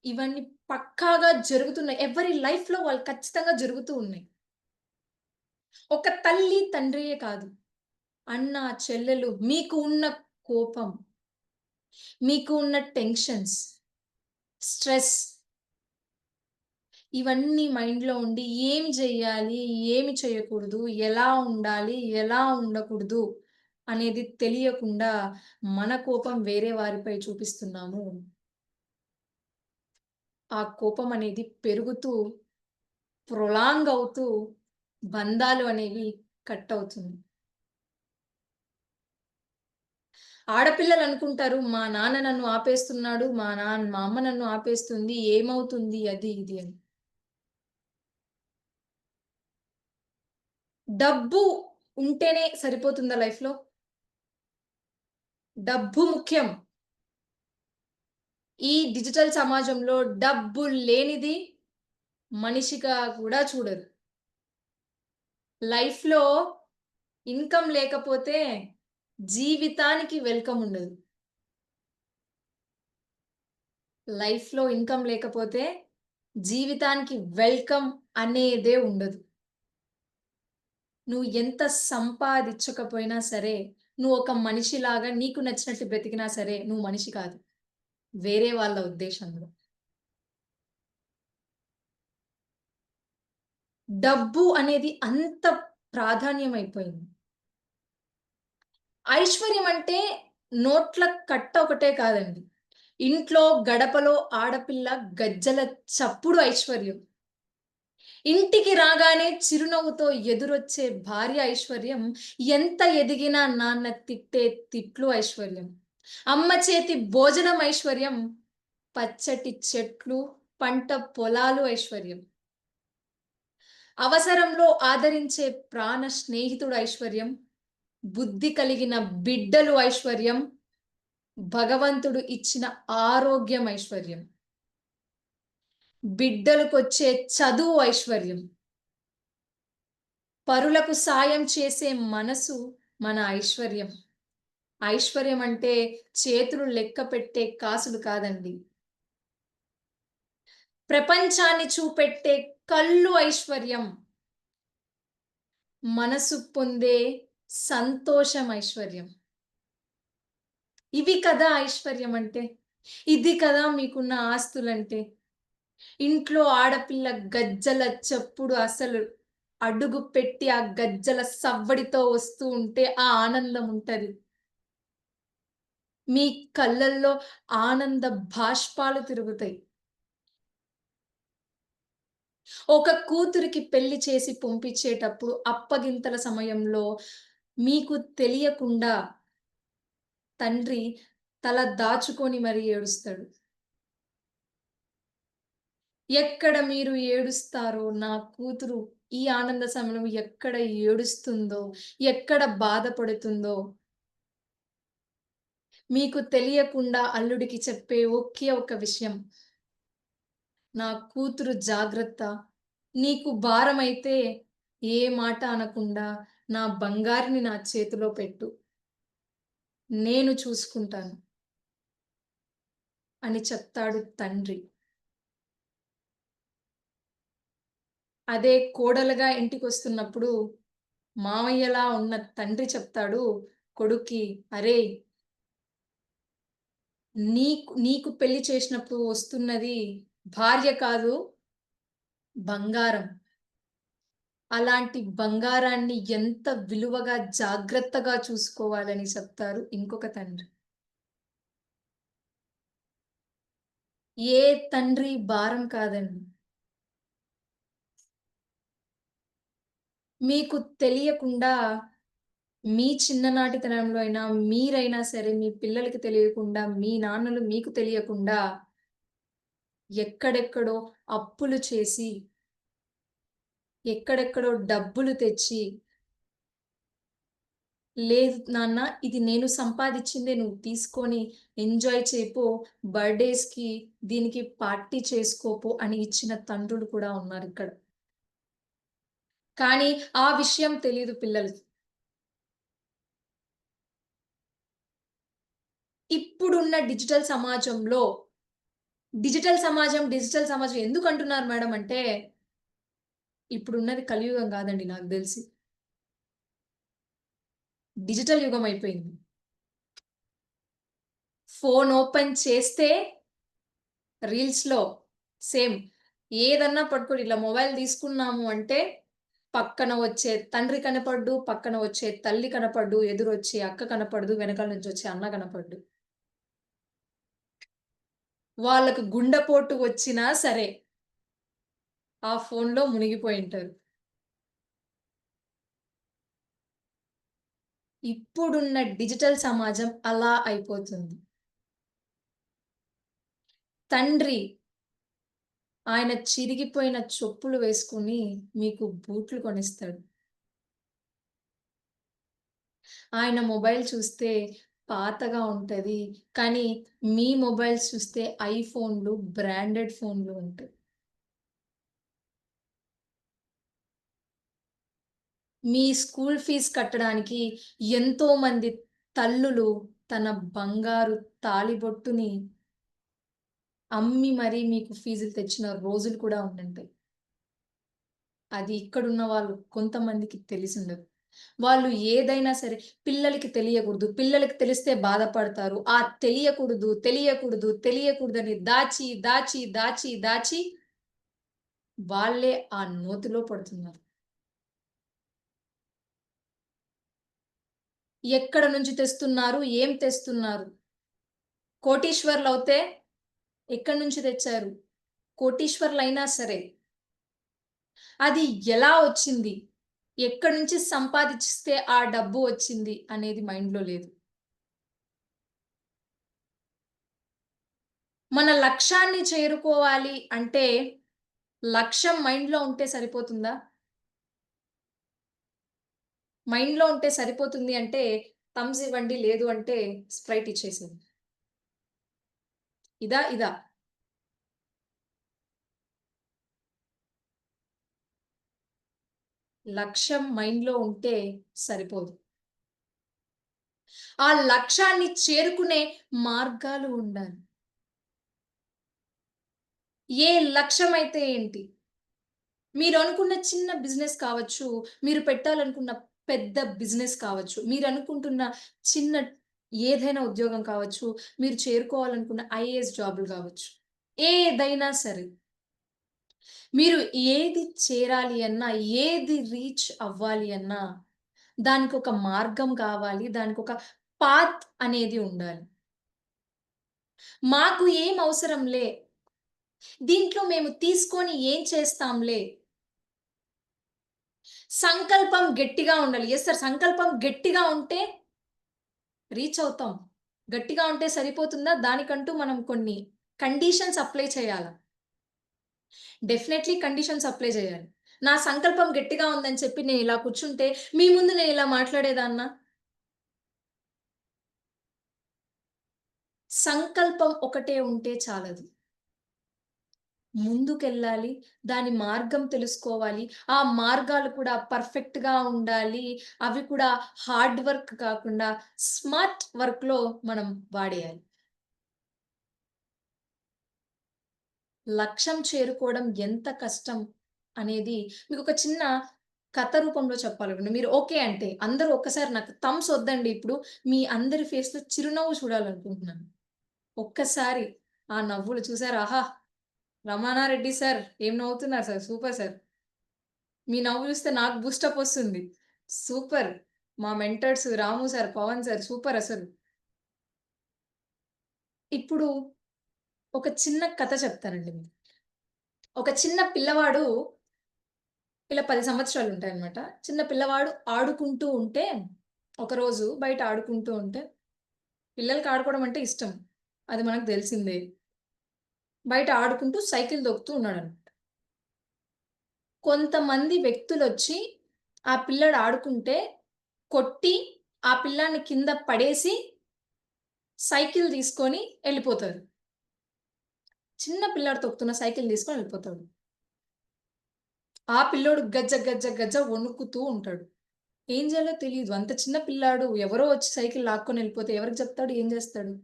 ఇవన్నీ పక్కాగా జరుగుతున్నాయి. ఎవరి లైఫ్‌లో వాళ్ళు ఖచ్చితంగా జరుగుతూ ఉన్నాయి. ఒక తల్లి, తండ్రియే కాదు. అన్న, చెల్లెలు మీకు ఉన్న కోపం, మీకు ఉన్న టెన్షన్స్, స్ట్రెస్ ఇవన్నీ మైండ్‌లో ఉండి ఏమి జేయాలి? ఏమి చేయకూడదు? ఎలా ఉండాలి? ఎలా ఉండకూడదు? అనేది తెలియకుండా మన కోపం వేరే వారిపై చూపిస్తున్నాము. ఆ కోపం అనేది పెరుగుతూ, ప్రొలాంగ్ అవుతూ బంధాలు అనేవి కట్ అవుతుంది. ఆడపిల్లలు అనుకుంటారు, మా నాన్న నన్ను ఆపేస్తున్నాడు, మా అమ్మ నన్ను ఆపేస్తుంది, ఏమవుతుంది అది ఇది అని. డబ్బు ఉంటేనే సరిపోతుందా లైఫ్‌లో? డబ్బు ముఖ్యం. ఈ డిజిటల్ సమాజంలో డబ్బు లేనిది మనిషిగా కూడా చూడరు. లైఫ్‌లో ఇన్‌కమ్ లేకపోతే జీవితానికి వెల్కమ్ ఉండదు. లైఫ్‌లో ఇన్‌కమ్ లేకపోతే జీవితానికి వెల్కమ్ అనేదే ఉండదు. నువ్వు ఎంత సంపాదిచ్చకపోయినా సరే, నువ్వు ఒక మనిషిలాగా నీకు నచ్చినట్టు బ్రతికినా సరే, నువ్వు మనిషి కాదు. వేరే వాళ్ళ ఉద్దేశంలో. డబ్బు అనేది అంత ప్రాధాన్యమైపోయింది. ఐశ్వర్యం అంటే నోట్ల కట్ట ఒకటే కాదండి. ఇంట్లో గడపలో ఆడపిల్ల గజ్జల చప్పుడు ఐశ్వర్యం. ఇంటికి రాగానే చిరునవ్వుతో ఎదురొచ్చే భార్య ఐశ్వర్యం, ఎంత ఎదిగినా నాన్న తిట్టే తిట్లు ఐశ్వర్యం. అమ్మ చేతి భోజనం ఐశ్వర్యం, పచ్చటి చెట్లు, పంట పొలాలు ఐశ్వర్యం. అవసరంలో ఆదరించే ప్రాణ స్నేహితుడు ఐశ్వర్యం, బుద్ధి కలిగిన బిడ్డలు ఐశ్వర్యం, భగవంతుడు ఇచ్చిన ఆరోగ్యం ఐశ్వర్యం. బిడ్డలకొచ్చే చదువు ఐశ్వర్యం. పరులకు సాయం చేసే మనసు మన ఐశ్వర్యం. ఐశ్వర్యం అంటే చేతులు లెక్క పెట్టే కాసులు కాదండి. ప్రపంచాన్ని చూపెట్టే కళ్ళు ఐశ్వర్యం. మనసు పొందే సంతోషం ఐశ్వర్యం. ఇవి కదా ఐశ్వర్యం అంటే. ఇది కదా మీకున్న ఆస్తులంటే. ఇంట్లో ఆడపిల్ల గజ్జల చప్పుడు అసలు అడుగు పెట్టి ఆ గజ్జల సవ్వడితో వస్తూ ఉంటే ఆ ఆనందం ఉంటది. మీ కళ్ళల్లో ఆనంద బాష్పాలు తిరుగుతాయి. ఒక కూతురికి పెళ్లి చేసి పంపించేటప్పుడు అప్పగింతల సమయంలో మీకు తెలియకుండా తండ్రి తల దాచుకొని మరి ఏడుస్తాడు. ఎక్కడ మీరు ఏడుస్తారో, నా కూతురు ఈ ఆనంద సమయంలో ఎక్కడ ఏడుస్తుందో, ఎక్కడ బాధపడుతుందో, మీకు తెలియకుండా అల్లుడికి చెప్పే ఒకే ఒక విషయం. నా కూతురు జాగ్రత్త. నీకు భారమైతే ఏ మాట అనకుండా నా బంగారిని నా చేతిలో పెట్టు. నేను చూసుకుంటాను అని చెప్తాడు తండ్రి. అదే కోడలుగా ఇంటికొస్తున్నప్పుడు మామయ్యలా ఉన్న తండ్రి చెప్తాడు కొడుక్కి, "అరేయ్! నీకు పెళ్లి చేసినప్పుడు వస్తున్నది భార్య కాదు, బంగారం. అలాంటి బంగారాన్ని ఎంత విలువగా, జాగ్రత్తగా చూసుకోవాలని చెప్తారు ఇంకొక తండ్రి. ఏ తండ్రి భారం కాదండి. మీకు తెలియకుండా మీ చిన్ననాటితనంలో అయినా, మీరైనా సరే మీ పిల్లలకి తెలియకుండా, మీ నాన్నలు మీకు తెలియకుండా ఎక్కడెక్కడో అప్పులు చేసి, ఎక్కడెక్కడో డబ్బులు తెచ్చి, లేదు నాన్న ఇది నేను సంపాదిచ్చిందే నువ్వు తీసుకొని ఎంజాయ్ చేయపో, బర్త్‌డేస్‌కి దీనికి పార్టీ చేసుకోపో అని ఇచ్చిన తండ్రులు కూడా ఉన్నారిక్కడ. కానీ ఆ విషయం తెలీదు పిల్లలకి. ఇప్పుడున్న డిజిటల్ సమాజం ఎందుకంటున్నారు మేడం అంటే, ఇప్పుడున్నది కలియుగం గాదండి నాకు దెలిసి. డిజిటల్ యుగం అయిపోయింది. ఫోన్ ఓపెన్ చేస్తే రీల్స్‌లో సేమ్ ఏదన్నా పట్టుకొని ఇట్లా మొబైల్ తీసుకున్నాము అంటే, పక్కన వచ్చే తండ్రి కనపడ్డు, పక్కన వచ్చే తల్లి కనపడ్డు, ఎదురొచ్చే అక్క కనపడదు, వెనకాల నుంచి వచ్చే అన్న కనపడ్డు. వాళ్ళకు గుండెపోటు వచ్చినా సరే, ఆ ఫోన్‌లో మునిగిపోయుంటారు. ఇప్పుడున్న డిజిటల్ సమాజం అలా అయిపోతుంది. తండ్రి ఆయన చిరిగిపోయిన చెప్పులు వేసుకొని మీకు బూట్లు కొనిస్తాడు. ఆయన మొబైల్ చూస్తే పాతగా ఉంటది. కానీ మీ మొబైల్స్ చూస్తే ఐఫోన్‌లు, బ్రాండెడ్ ఫోన్‌లు ఉంటాయి. మీ స్కూల్ ఫీజ్ కట్టడానికి ఎంతోమంది తల్లులు తన బంగారు తాళిబొట్టుని అమ్మి మరీ మీకు ఫీజులు తెచ్చిన రోజులు కూడా ఉండుంటాయి. అది ఇక్కడున్న వాళ్ళు కొంతమందికి తెలిసుండదు. వాళ్ళు ఏదైనా సరే పిల్లలకి తెలియకూడదు. పిల్లలకి తెలిస్తే బాధపడతారు. ఆ తెలియకూడదని దాచి వాళ్ళే ఆ నూతిలో పడుతున్నారు. ఎక్కడ నుంచి తెస్తున్నారు? ఏం తెస్తున్నారు? కోటీశ్వరులవుతే ఎక్కడి నుంచి తెచ్చారు? కోటీశ్వరులైనా సరే అది ఎలా వచ్చింది? ఎక్కడి నుంచి సంపాదిస్తే ఆ డబ్బు వచ్చింది అనేది మైండ్‌లో లేదు. మన లక్ష్యాన్ని చేరుకోవాలి అంటే లక్ష్యం మైండ్‌లో ఉంటే సరిపోతుందా? మైండ్‌లో ఉంటే సరిపోతుంది అంటే థమ్స్ ఇవ్వండి, లేదు అంటే స్ప్రైట్ ఇచ్చేసేయండి. ఇదా? లక్ష్యం మైండ్‌లో ఉంటే సరిపోదు. ఆ లక్ష్యాన్ని చేరుకునే మార్గాలు ఉండాలి. ఏ లక్ష్యమైతే ఏంటి? మీరు అనుకున్న చిన్న బిజినెస్ కావచ్చు, మీరు పెట్టాలనుకున్న పెద్ద బిజినెస్ కావచ్చు, మీరనుకుంటున్న చిన్న ఏదైనా ఉద్యోగం కావచ్చు, మీరు చేరుకోవాలనుకున్న ఐఏఎస్ జాబులు కావచ్చు. ఏదైనా సరే. మీరు ఏది చేరాలి అన్నా, ఏది రీచ్ అవ్వాలి అన్నా, దానికొక మార్గం కావాలి. దానికొక పాత్ అనేది ఉండాలి. మాకు ఏం అవసరంలే. దీంట్లో మేము తీసుకొని ఏం చేస్తాంలే. సంకల్పం గట్టిగా ఉండాలి. Yes sir. సంకల్పం గట్టిగా ఉంటే రీచ్ అవుతాం. గట్టిగా ఉంటే సరిపోతుందా? దానికంటూ మనం కొన్ని కండీషన్స్ అప్లై చేయాల. డెఫినైట్‌లీ కండీషన్స్ అప్లై చేయాలి. నా సంకల్పం గట్టిగా ఉందని చెప్పి నేను ఇలా కూర్చుంటే, మీ ముందు నేను ఇలా మాట్లాడేదాన్నా? సంకల్పం ఒకటే ఉంటే చాలదు. ముందుకెళ్ళాలి. దాని మార్గం తెలుసుకోవాలి. ఆ మార్గాలు కూడా పర్ఫెక్ట్‌గా ఉండాలి. అవి కూడా హార్డ్ వర్క్ కాకుండా స్మార్ట్ వర్క్‌లో మనం వాడేయాలి. లక్ష్యం చేరుకోవడం ఎంత కష్టం అనేది మీకొక చిన్న కథ రూపంలో చెప్పాలండి. మీరు ఓకే అంటే అందరూ ఒక్కసారి నాకు థమ్స్ వద్దండి ఇప్పుడు. మీ అందరి ఫేస్‌లో చిరునవ్వు చూడాలనుకుంటున్నాను. ఒక్కసారి ఆ నవ్వులు చూసారా? ఆహా! రమణారెడ్డి సార్ ఏం నవ్వుతున్నారు సార్. Super sir. మీ నవ్వు చూస్తే నాకు బూస్టప్ వస్తుంది. సూపర్. మా మెంటర్స్ రాము సార్, పవన్ సార్ సూపర్ అసలు. ఇప్పుడు ఒక చిన్న కథ చెప్తానండి మీకు. ఒక చిన్న పిల్లవాడు ఇలా 10 సంవత్సరాలు ఉంటాయన్నమాట. చిన్న పిల్లవాడు ఆడుకుంటూ ఉంటే, ఒకరోజు బయట ఆడుకుంటూ ఉంటే, పిల్లలకి ఆడుకోవడం అంటే ఇష్టం. అది మనకు తెలిసిందే. బయట ఆడుకుంటూ సైకిల్ తొక్కుతూ ఉన్నాడన్నమాట. కొంతమంది వ్యక్తులొచ్చి ఆ పిల్లాడు ఆడుకుంటే కొట్టి, ఆ పిల్లాడిని కింద పడేసి సైకిల్ తీసుకొని ఎళ్ళిపోతారు. చిన్న పిల్లాడు తొక్కుతున్న సైకిల్ తీసుకొని ఎళ్ళిపోతాడు. ఆ పిల్లోడు గజ్జ గజ్జ గజ్జ వణుకుతూ ఉంటాడు. ఏం చేయాలో తెలీదు. అంత చిన్న పిల్లాడు ఎవరో వచ్చి సైకిల్ లాక్కొని ఎళ్ళిపోతే ఎవరికి చెప్తాడు? ఏం చేస్తాడు?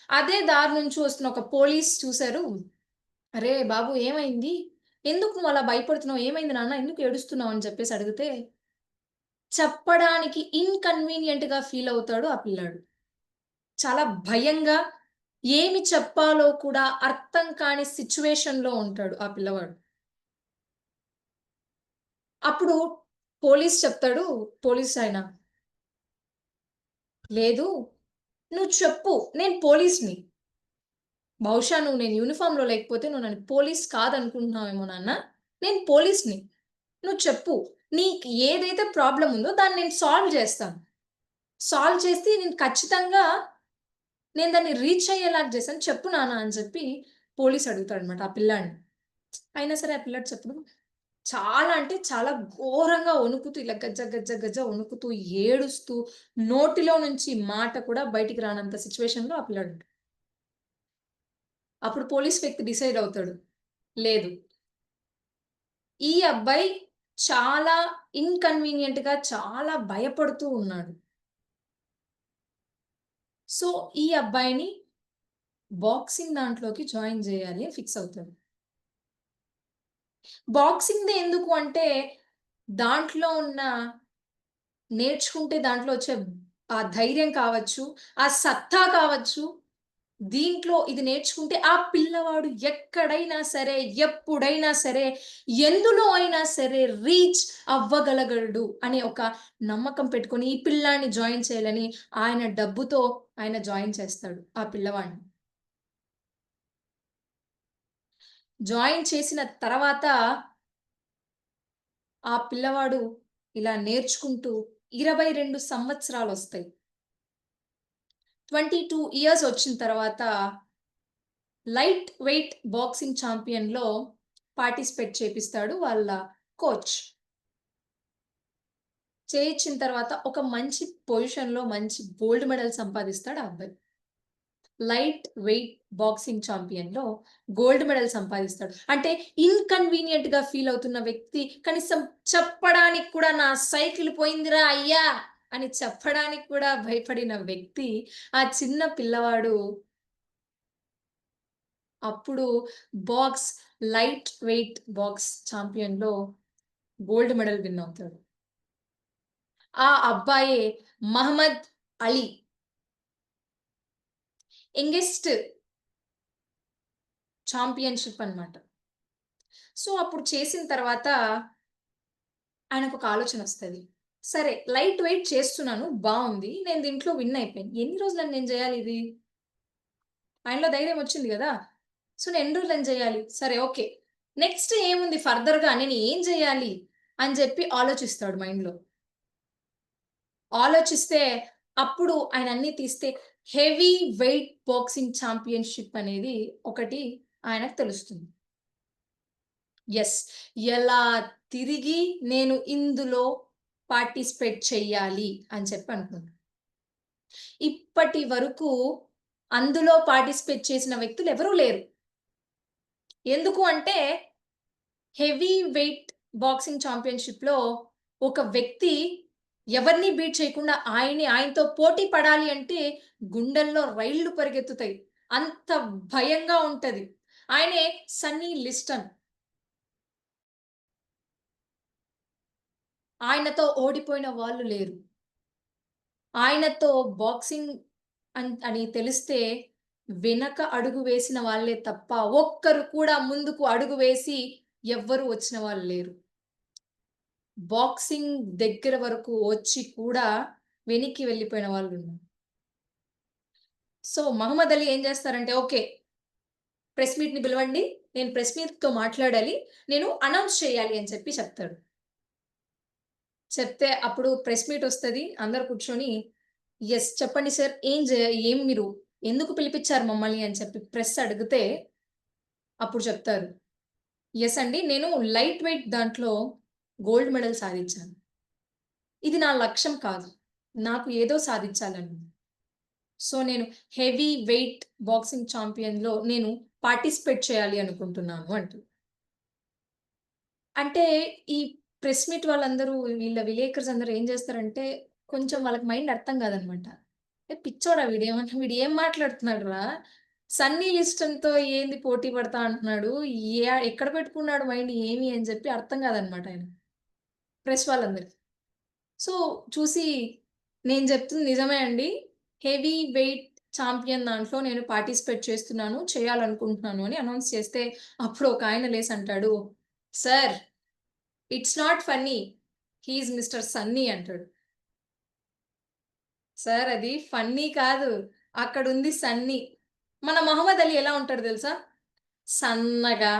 అదే దారి నుంచి వస్తున్న ఒక పోలీస్ చూసారు. "అరే బాబు ఏమైంది? ఎందుకు నువ్వు అలా భయపడుతున్నావు? ఏమైంది నాన్న? ఎందుకు ఏడుస్తున్నావు?" అని చెప్పేసి అడిగితే, చెప్పడానికి ఇన్‌కన్వీనియంట్‌గా ఫీల్ అవుతాడు ఆ పిల్లాడు. చాలా భయంగా ఏమి చెప్పాలో కూడా అర్థం కాని సిట్యుయేషన్‌లో ఉంటాడు ఆ పిల్లవాడు. అప్పుడు పోలీస్ చెప్తాడు, పోలీస్ ఆయన, "లేదు, నువ్వు చెప్పు. నేను పోలీస్‌ని. బహుశా నువ్వు నేను యూనిఫార్మ్‌లో లేకపోతే నువ్వు నన్ను పోలీస్ కాదనుకుంటున్నావేమో నాన్న. నేను పోలీస్‌ని. నువ్వు చెప్పు. నీకు ఏదైతే ప్రాబ్లమ్ ఉందో దాన్ని నేను సాల్వ్ చేస్తాను. సాల్వ్ చేసి నేను ఖచ్చితంగా నేను దాన్ని రీచ్ అయ్యేలాగా చేశాను. చెప్పు నాన్న" అని చెప్పి పోలీస్ అడుగుతాడన్నమాట ఆ పిల్లాడిని. అయినా సరే ఆ పిల్లాడు చెప్పడు. చాలా అంటే చాలా ఘోరంగా వణుకుతూ ఇలా గజ్జ గజ్జ గజ్జ వణుకుతూ, ఏడుస్తూ, నోటిలో నుంచి మాట కూడా బయటికి రానంత సిట్యుయేషన్‌లో ఆ పిల్లాడు ఉంటాడు. అప్పుడు పోలీస్ వ్యక్తి డిసైడ్ అవుతాడు. లేదు, ఈ అబ్బాయి చాలా ఇన్‌కన్వీనియంట్‌గా చాలా భయపడుతూ ఉన్నాడు. సో, ఈ అబ్బాయిని బాక్సింగ్ దాంట్లోకి జాయిన్ జేయాలి అని ఫిక్స్ అవుతాడు. బాక్సింగ్‌దే ఎందుకు అంటే, దాంట్లో ఉన్న నేర్చుకుంటే దాంట్లో వచ్చే ఆ ధైర్యం కావచ్చు, ఆ సత్తా కావచ్చు, దీంట్లో ఇది నేర్చుకుంటే ఆ పిల్లవాడు ఎక్కడైనా సరే, ఎప్పుడైనా సరే, ఎందులో అయినా సరే రీచ్ అవ్వగలగలడు అనే ఒక నమ్మకం పెట్టుకొని ఈ పిల్లాడిని జాయిన్ చేయాలని ఆయన డబ్బుతో ఆయన జాయిన్ చేస్తాడు ఆ పిల్లవాడిని. జాయిన్ చేసిన తర్వాత ఆ పిల్లవాడు ఇలా నేర్చుకుంటూ 22 సంవత్సరాలొస్తాయి. 22 ఇయర్స్ వచ్చిన తర్వాత లైట్ వెయిట్ బాక్సింగ్ ఛాంపియన్‌లో పార్టిసిపేట్ చేపిస్తాడు వాళ్ళ కోచ్. చేయించిన తర్వాత ఒక మంచి పొజిషన్‌లో మంచి గోల్డ్ మెడల్ సంపాదిస్తాడు ఆ అబ్బాయి. లైట్ వెయిట్ బాక్సింగ్ ఛాంపియన్‌లో గోల్డ్ మెడల్ సంపాదిస్తాడు. అంటే ఇన్‌కన్వీనియంట్‌గా ఫీల్ అవుతున్న వ్యక్తి కనీసం చెప్పడానికి కూడా "నా సైకిల్ పోయిందిరా అయ్యా" అని చెప్పడానికి కూడా భయపడిన వ్యక్తి ఆ చిన్న పిల్లవాడు అప్పుడు బాక్స్ లైట్ వెయిట్ బాక్స్ ఛాంపియన్‌లో గోల్డ్ మెడల్ విన్ అవుతాడు. ఆ అబ్బాయే మహమ్మద్ అలీ. యంగెస్ట్ ఛాంపియన్‌షిప్ అన్నమాట. సో, అప్పుడు చేసిన తర్వాత ఆయనకొక ఆలోచనొస్తది. సరే, లైట్ వెయిట్ చేస్తున్నాను బావుంది. నేను దీంట్లో విన్ అయిపోయాను. ఎన్ని రోజులని నేను జేయాలి ఇది? ఆయనలో ధైర్యం వచ్చింది గదా! సో, నేను ఎన్ని రోజులని జేయాలి? సరే, ఓకే. నెక్స్ట్ ఏముంది ఫర్దర్‌గా నేను ఏం జేయాలి? అని జెప్పి ఆలోచిస్తాడు మైండ్‌లో. ఆలోచిస్తే అప్పుడు ఆయన అన్నీ తీస్తే హెవీ వెయిట్ బాక్సింగ్ ఛాంపియన్‌షిప్ అనేది ఒకటి ఆయనకు తెలుస్తుంది. యెస్. ఎలా తిరిగి నేను ఇందులో పార్టిసిపేట్ చెయ్యాలి అని చెప్పి అనుకున్నాను. ఇప్పటి వరకు అందులో పార్టిసిపేట్ చేసిన వ్యక్తులు ఎవరూ లేరు. ఎందుకు అంటే హెవీ వెయిట్ బాక్సింగ్ ఛాంపియన్‌షిప్‌లో ఒక వ్యక్తి ఎవరిని బీట్ చేయకుండా ఆయనతో పోటీ పడాలి అంటే గుండెల్లో రైళ్లు పరిగెత్తుతాయి. అంత భయంగా ఉంటది. ఆయనే సన్నీ లిస్టన్. ఆయనతో ఓడిపోయిన వాళ్ళు లేరు. ఆయనతో బాక్సింగ్ అని తెలిస్తే వెనక అడుగు వేసిన వాళ్ళే తప్ప ఒక్కరు కూడా ముందుకు అడుగు వేసి ఎవ్వరు వచ్చిన వాళ్ళు లేరు. బాక్సింగ్ దగ్గర వరకు వచ్చి కూడా వెనక్కి వెళ్ళిపోయిన వాళ్ళు ఉన్నారు. సో మహమ్మద్ అలీ ఏం చేస్తారంటే, ఓకే ప్రెస్ మీట్‌ని పిలవండి. నేను ప్రెస్ మీట్‌తో మాట్లాడాలి. నేను అనౌన్స్ చేయాలి అని చెప్పి చెప్తాడు. చెప్తే అప్పుడు ప్రెస్ మీట్ వస్తది. అందరూ కూర్చొని యెస్ చెప్పండి సార్. ఏం మీరు ఎందుకు పిలిపించారు మమ్మల్ని అని చెప్పి ప్రెస్ అడిగితే అప్పుడు చెప్తారు. యెస్ అండి. నేను లైట్ వెయిట్ దాంట్లో గోల్డ్ మెడల్ సాధించాను. ఇది నా లక్ష్యం కాదు. నాకు ఏదో సాధించాలని. సో నేను హెవీ వెయిట్ బాక్సింగ్ ఛాంపియన్‌లో నేను పార్టిసిపేట్ చేయాలి అనుకుంటున్నాను అంటారు. అంటే ఈ ప్రెస్ మీట్ వాళ్ళందరూ వీళ్ళ విలేకరుస్ అందరూ ఏం చేస్తారంటే కొంచెం వాళ్ళకి మైండ్ అర్థం కాదనమాట. పిచ్చోడా వీడు ఏం మాట్లాడుతున్నాడురా? సన్నీ లిస్టన్‌తో ఏంది పోటీ పడతా అంటున్నాడు. ఎక్కడ పెట్టుకున్నాడు మైండ్ ఏమి అని చెప్పి అర్థం కాదనమాట ఆయన. ప్రెస్ వాళ్ళందరికి. సో చూసి నేను చెప్తుంది నిజమే అండి. హెవీ వెయిట్ ఛాంపియన్ దాంట్లో నేను పార్టిసిపేట్ చేస్తున్నాను. చేయాలనుకుంటున్నాను అని అనౌన్స్ చేస్తే అప్పుడు ఒకాయన లేసి అంటాడు, "sir it's not funny. He is mister Sunny" అంటాడు. సార్ అది ఫన్నీ కాదు. అక్కడుంది సన్నీ. మన మహమ్మద్ అలీ ఎలా ఉంటాడో తెలుసా? సన్నగా,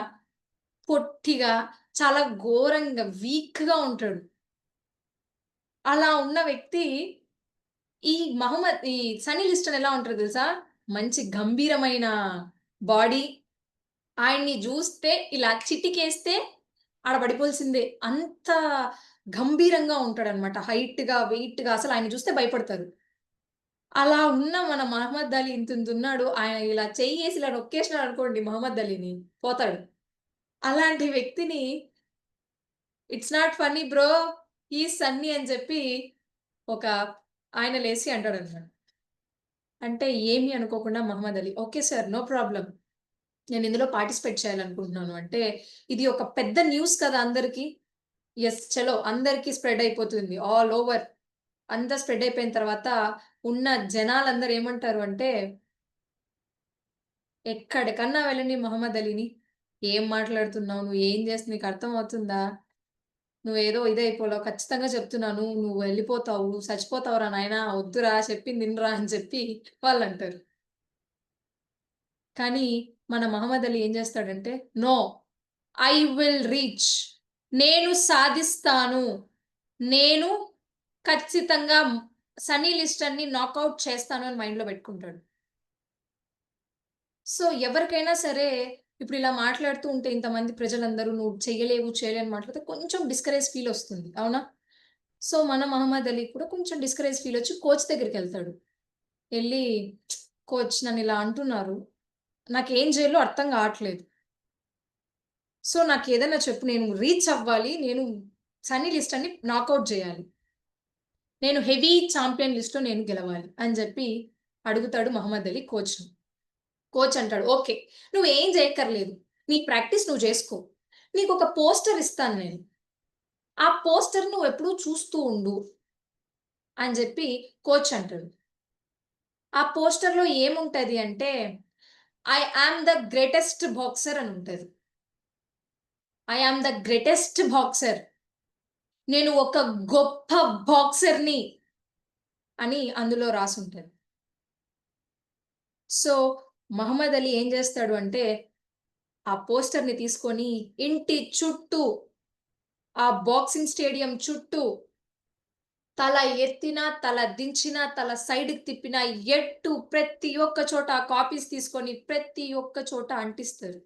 పొట్టిగా, చాలా ఘోరంగా వీక్‌గా ఉంటాడు. అలా ఉన్న వ్యక్తి ఈ సన్నీ లిస్టన్ ఎలా ఉంటాడో తెలుసా? మంచి గంభీరమైన బాడీ. ఆయన్ని జూస్తే ఇలా చిటికేస్తే ఆడ పడిపోవాల్సిందే. అంత గంభీరంగా ఉంటాడనమాట. హైట్‌గా, వెయిట్‌గా అసలు ఆయన్ని చూస్తే భయపడతారు. అలా ఉన్న మన మహమ్మద్ అలీ ఇంతుంతున్నాడు. ఆయన ఇలా చెయ్యేసి ఇలా నొక్కేసినాడనుకోండి మహమ్మద్ అలీని పోతాడు. అలాంటి వ్యక్తిని it's not funny bro. He is sunny అని చెప్పి ఒక ఆయన లేసి అంటాడన్నమాట. అంటే ఏమి అనుకోకుండా Muhammad Ali, okay sir no problem. నేను ఇందులో పార్టిసిపేట్ చేయాలనుకుంటున్నాను. అంటే ఇది ఒక పెద్ద న్యూస్ కదా అందరికి. యెస్ చలో అందరికి స్ప్రెడ్ అయిపోతుంది. ఆల్ ఓవర్ అంతా స్ప్రెడ్ అయిపోయిన తర్వాత ఉన్న జనాలందరూ ఏమంటారు అంటే, ఎక్కడికన్నా వెళ్ళండి మహమ్మద్ అలీని. ఏం మాట్లాడుతున్నావు? నువ్వు ఏం చేస్తున్నావు? నీకు అర్థమవుతుందా? నువ్వేదో ఇదైపోలావు. ఖచ్చితంగా చెప్తున్నాను. నువ్వు వెళ్ళిపోతావు. నువ్వు చచ్చిపోతావురా నాయనా! వద్దురా చెప్పింది ఇనరా అని చెప్పి వాళ్ళంటారు. కానీ మన మహమ్మద్ అలీ ఏం చేస్తాడంటే, నో ఐ విల్ రీచ్. నేను సాధిస్తాను. నేను ఖచ్చితంగా సన్నీ లిస్టన్‌ని నాకౌట్ చేస్తాను అని మైండ్‌లో పెట్టుకుంటాడు. సో ఎవరికైనా సరే ఇప్పుడు ఇలా మాట్లాడుతూ ఉంటే ఇంతమంది ప్రజలందరూ నువ్వు చేయలేవు, చేయలేవు అని మాట్లాడితే కొంచెం డిస్కరేజ్ ఫీల్ వస్తుంది. అవునా? సో మన మహమ్మద్ అలీ కూడా కొంచెం డిస్కరేజ్ ఫీల్ వచ్చి కోచ్ దగ్గరికెళ్తాడు. ఎళ్లి కోచ్ నన్నిలా అంటున్నారు. నాకేం చేయాలో అర్థం కావట్లేదు. సో నాకేదైనా చెప్పు. నేను రీచ్ అవ్వాలి. నేను సన్నీ లిస్టన్‌ని నాకౌట్ చేయాలి. నేను హెవీ ఛాంపియన్ లిస్ట్‌లో నేను గెలవాలి అని చెప్పి అడుగుతాడు మహమ్మద్ అలీ కోచ్‌ని. కోచ్ అంటాడు, "ఓకే. నువ్వేం చేయక్కర్లేదు. నీ ప్రాక్టీస్ నువ్వు చేసుకో. నీకొక పోస్టర్ ఇస్తాను నేను. ఆ పోస్టర్ నువ్వెప్పుడూ చూస్తూ ఉండు" అని చెప్పి కోచ్ అంటాడు. ఆ పోస్టర్‌లో ఏముంటది అంటే, I am the greatest boxer అని ఉంటది. I am the greatest boxer. నేను ఒక గొప్ప బాక్సర్‌ని అని అందులో రాసుంటది. సో మహమ్మద్ అలీ ఏం చేస్తాడు అంటే, ఆ పోస్టర్‌ని తీసుకొని ఇంటి చుట్టూ, ఆ బాక్సింగ్ స్టేడియం చుట్టూ తల ఎత్తినా, తల దించినా, తల సైడ్‌కి తిప్పినా, ఎటు ప్రతి ఒక్క చోట ఆ కాపీస్ తీసుకొని ప్రతి ఒక్క చోట అంటిస్తారు.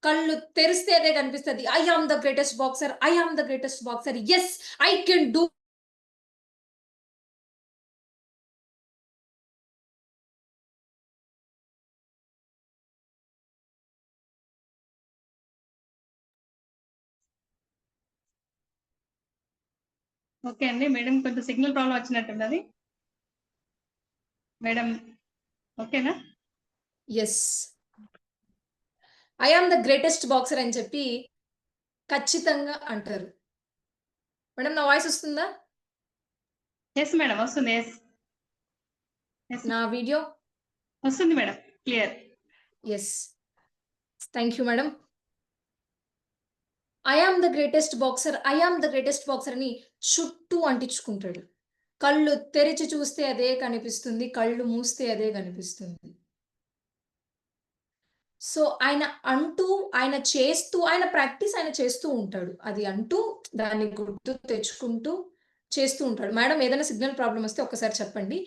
కళ్ళు తెరిస్తే అదే కనిపిస్తది. I am the greatest boxer. I am the greatest boxer. Yes I can do. Okay అండి. మేడం కొంచెం సిగ్నల్ ప్రాబ్లమ్ వచ్చినట్టున్నది. మేడం ఓకేనా? Yes. I am the greatest boxer అని చెప్పి ఖచ్చితంగా అంటారు. మేడం నా వాయిస్ వస్తుందా? యెస్ మేడం వస్తుంది. యెస్. Yes, నా వీడియో వస్తుంది madam, clear. Yes. Thank you madam. I am the greatest boxer, I am the greatest boxer అని చుట్టూ అంటించుకుంటాడు. కళ్ళు తెరిచి చూస్తే అదే కనిపిస్తుంది, కళ్ళు మూస్తే అదే కనిపిస్తుంది. సో ఆయన అంటూ, ఆయన చేస్తూ, ఆయన ప్రాక్టీస్ ఆయన చేస్తూ ఉంటాడు. అది అంటూ దాన్ని గుర్తు తెచ్చుకుంటూ చేస్తూ ఉంటాడు. మేడం ఏదైనా సిగ్నల్ ప్రాబ్లమ్ వస్తే ఒక్కసారి చెప్పండి.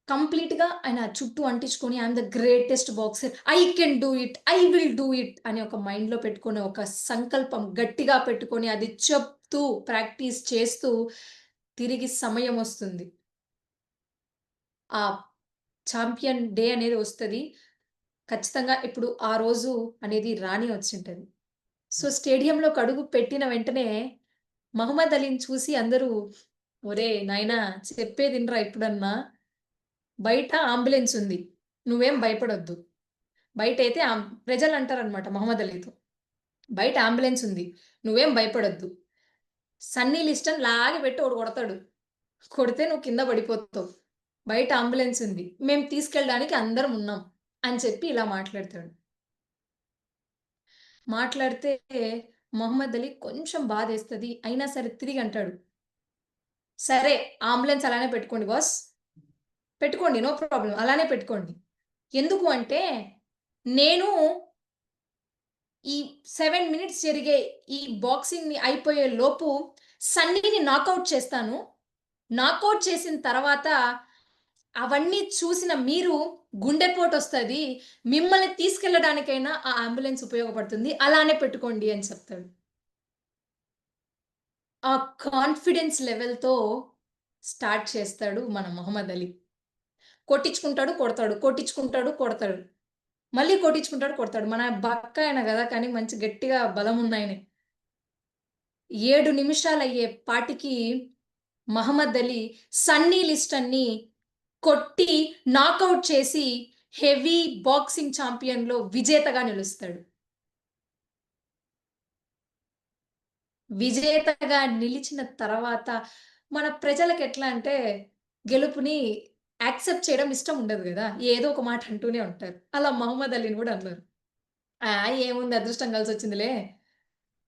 కంప్లీట్‌గా ఆయన చుట్టూ అంటించుకొని I'm the greatest boxer, I can do it, I will do it అని ఒక మైండ్‌లో పెట్టుకొని, ఒక సంకల్పం గట్టిగా పెట్టుకొని, అది చెప్తూ, ప్రాక్టీస్ చేస్తూ తిరిగి సమయం వస్తుంది. ఆ ఛాంపియన్ డే అనేది వస్తది. ఖచ్చితంగా ఇప్పుడు ఆ రోజు అనేది రానే వచ్చుంటది. సో, స్టేడియంలోకి అడుగు పెట్టిన వెంటనే మహమ్మద్ అలీని చూసి అందరూ, "ఒరేయ్ నాయనా చెప్పేది ఇనరా ఇప్పుడన్నా. బయట అంబులెన్స్ ఉంది. నువ్వేం భయపడొద్దు." బయటైతే ప్రజలంటారనమాట మహమ్మద్ అలీతో, "బయట అంబులెన్స్ ఉంది. నువ్వేం భయపడొద్దు. సన్నీ లిస్టన్ లాగిపెట్టి ఒకడు కొడతాడు. కొడితే నువ్వు కింద పడిపోతావు. బయట అంబులెన్స్ ఉంది. మేము తీసుకెళ్ళడానికి అందరం ఉన్నాం" అని చెప్పి ఇలా మాట్లాడతాడు. మాట్లాడితే మొహమ్మద్ అలీ కొంచెం బాధేస్తది. అయినా సరే తిరిగి అంటాడు, "సరే అంబులెన్స్ అలానే పెట్టుకోండి బాస్. పెట్టుకోండి. No problem. అలానే పెట్టుకోండి. ఎందుకు అంటే నేను ఈ 7 మినిట్స్ జరిగే ఈ బాక్సింగ్‌ని అయిపోయే లోపు సన్నీని నాకౌట్ చేస్తాను. నాకౌట్ చేసిన తర్వాత అవన్నీ చూసిన మీరు గుండెపోటొస్తది. మిమ్మల్ని తీసుకెళ్ళడానికైనా ఆ అంబులెన్స్ ఉపయోగపడుతుంది. అలానే పెట్టుకోండి" అని చెప్తాడు. ఆ కాన్ఫిడెన్స్ లెవెల్‌తో స్టార్ట్ చేస్తాడు మన మొహమ్మద్ అలీ. కొట్టించుకుంటాడు, కొడతాడు. కొట్టించుకుంటాడు, కొడతాడు. మళ్ళీ కొట్టించుకుంటాడు, కొడతాడు. మన బక్కాయన గదా! కానీ మంచి గట్టిగా బలమున్నాయనే. 7 నిమిషాలయ్యే పాటికి మహమ్మద్ అలీ సన్నీ లిస్టన్‌ని కొట్టి నాకౌట్ చేసి హెవీ బాక్సింగ్ ఛాంపియన్‌లో విజేతగా నిలుస్తాడు. విజేతగా నిలిచిన తర్వాత మన ప్రజలకెట్లా అంటే గెలుపుని యాక్సెప్ట్ చేయడం ఇష్టం ఉండదు గదా! ఏదో ఒక మాట అంటూనే ఉంటారు. అలా మహమ్మద్ అలీని గూడా అన్నారు. "ఆ! ఏముంది అదృష్టం కలిసొచ్చిందిలే.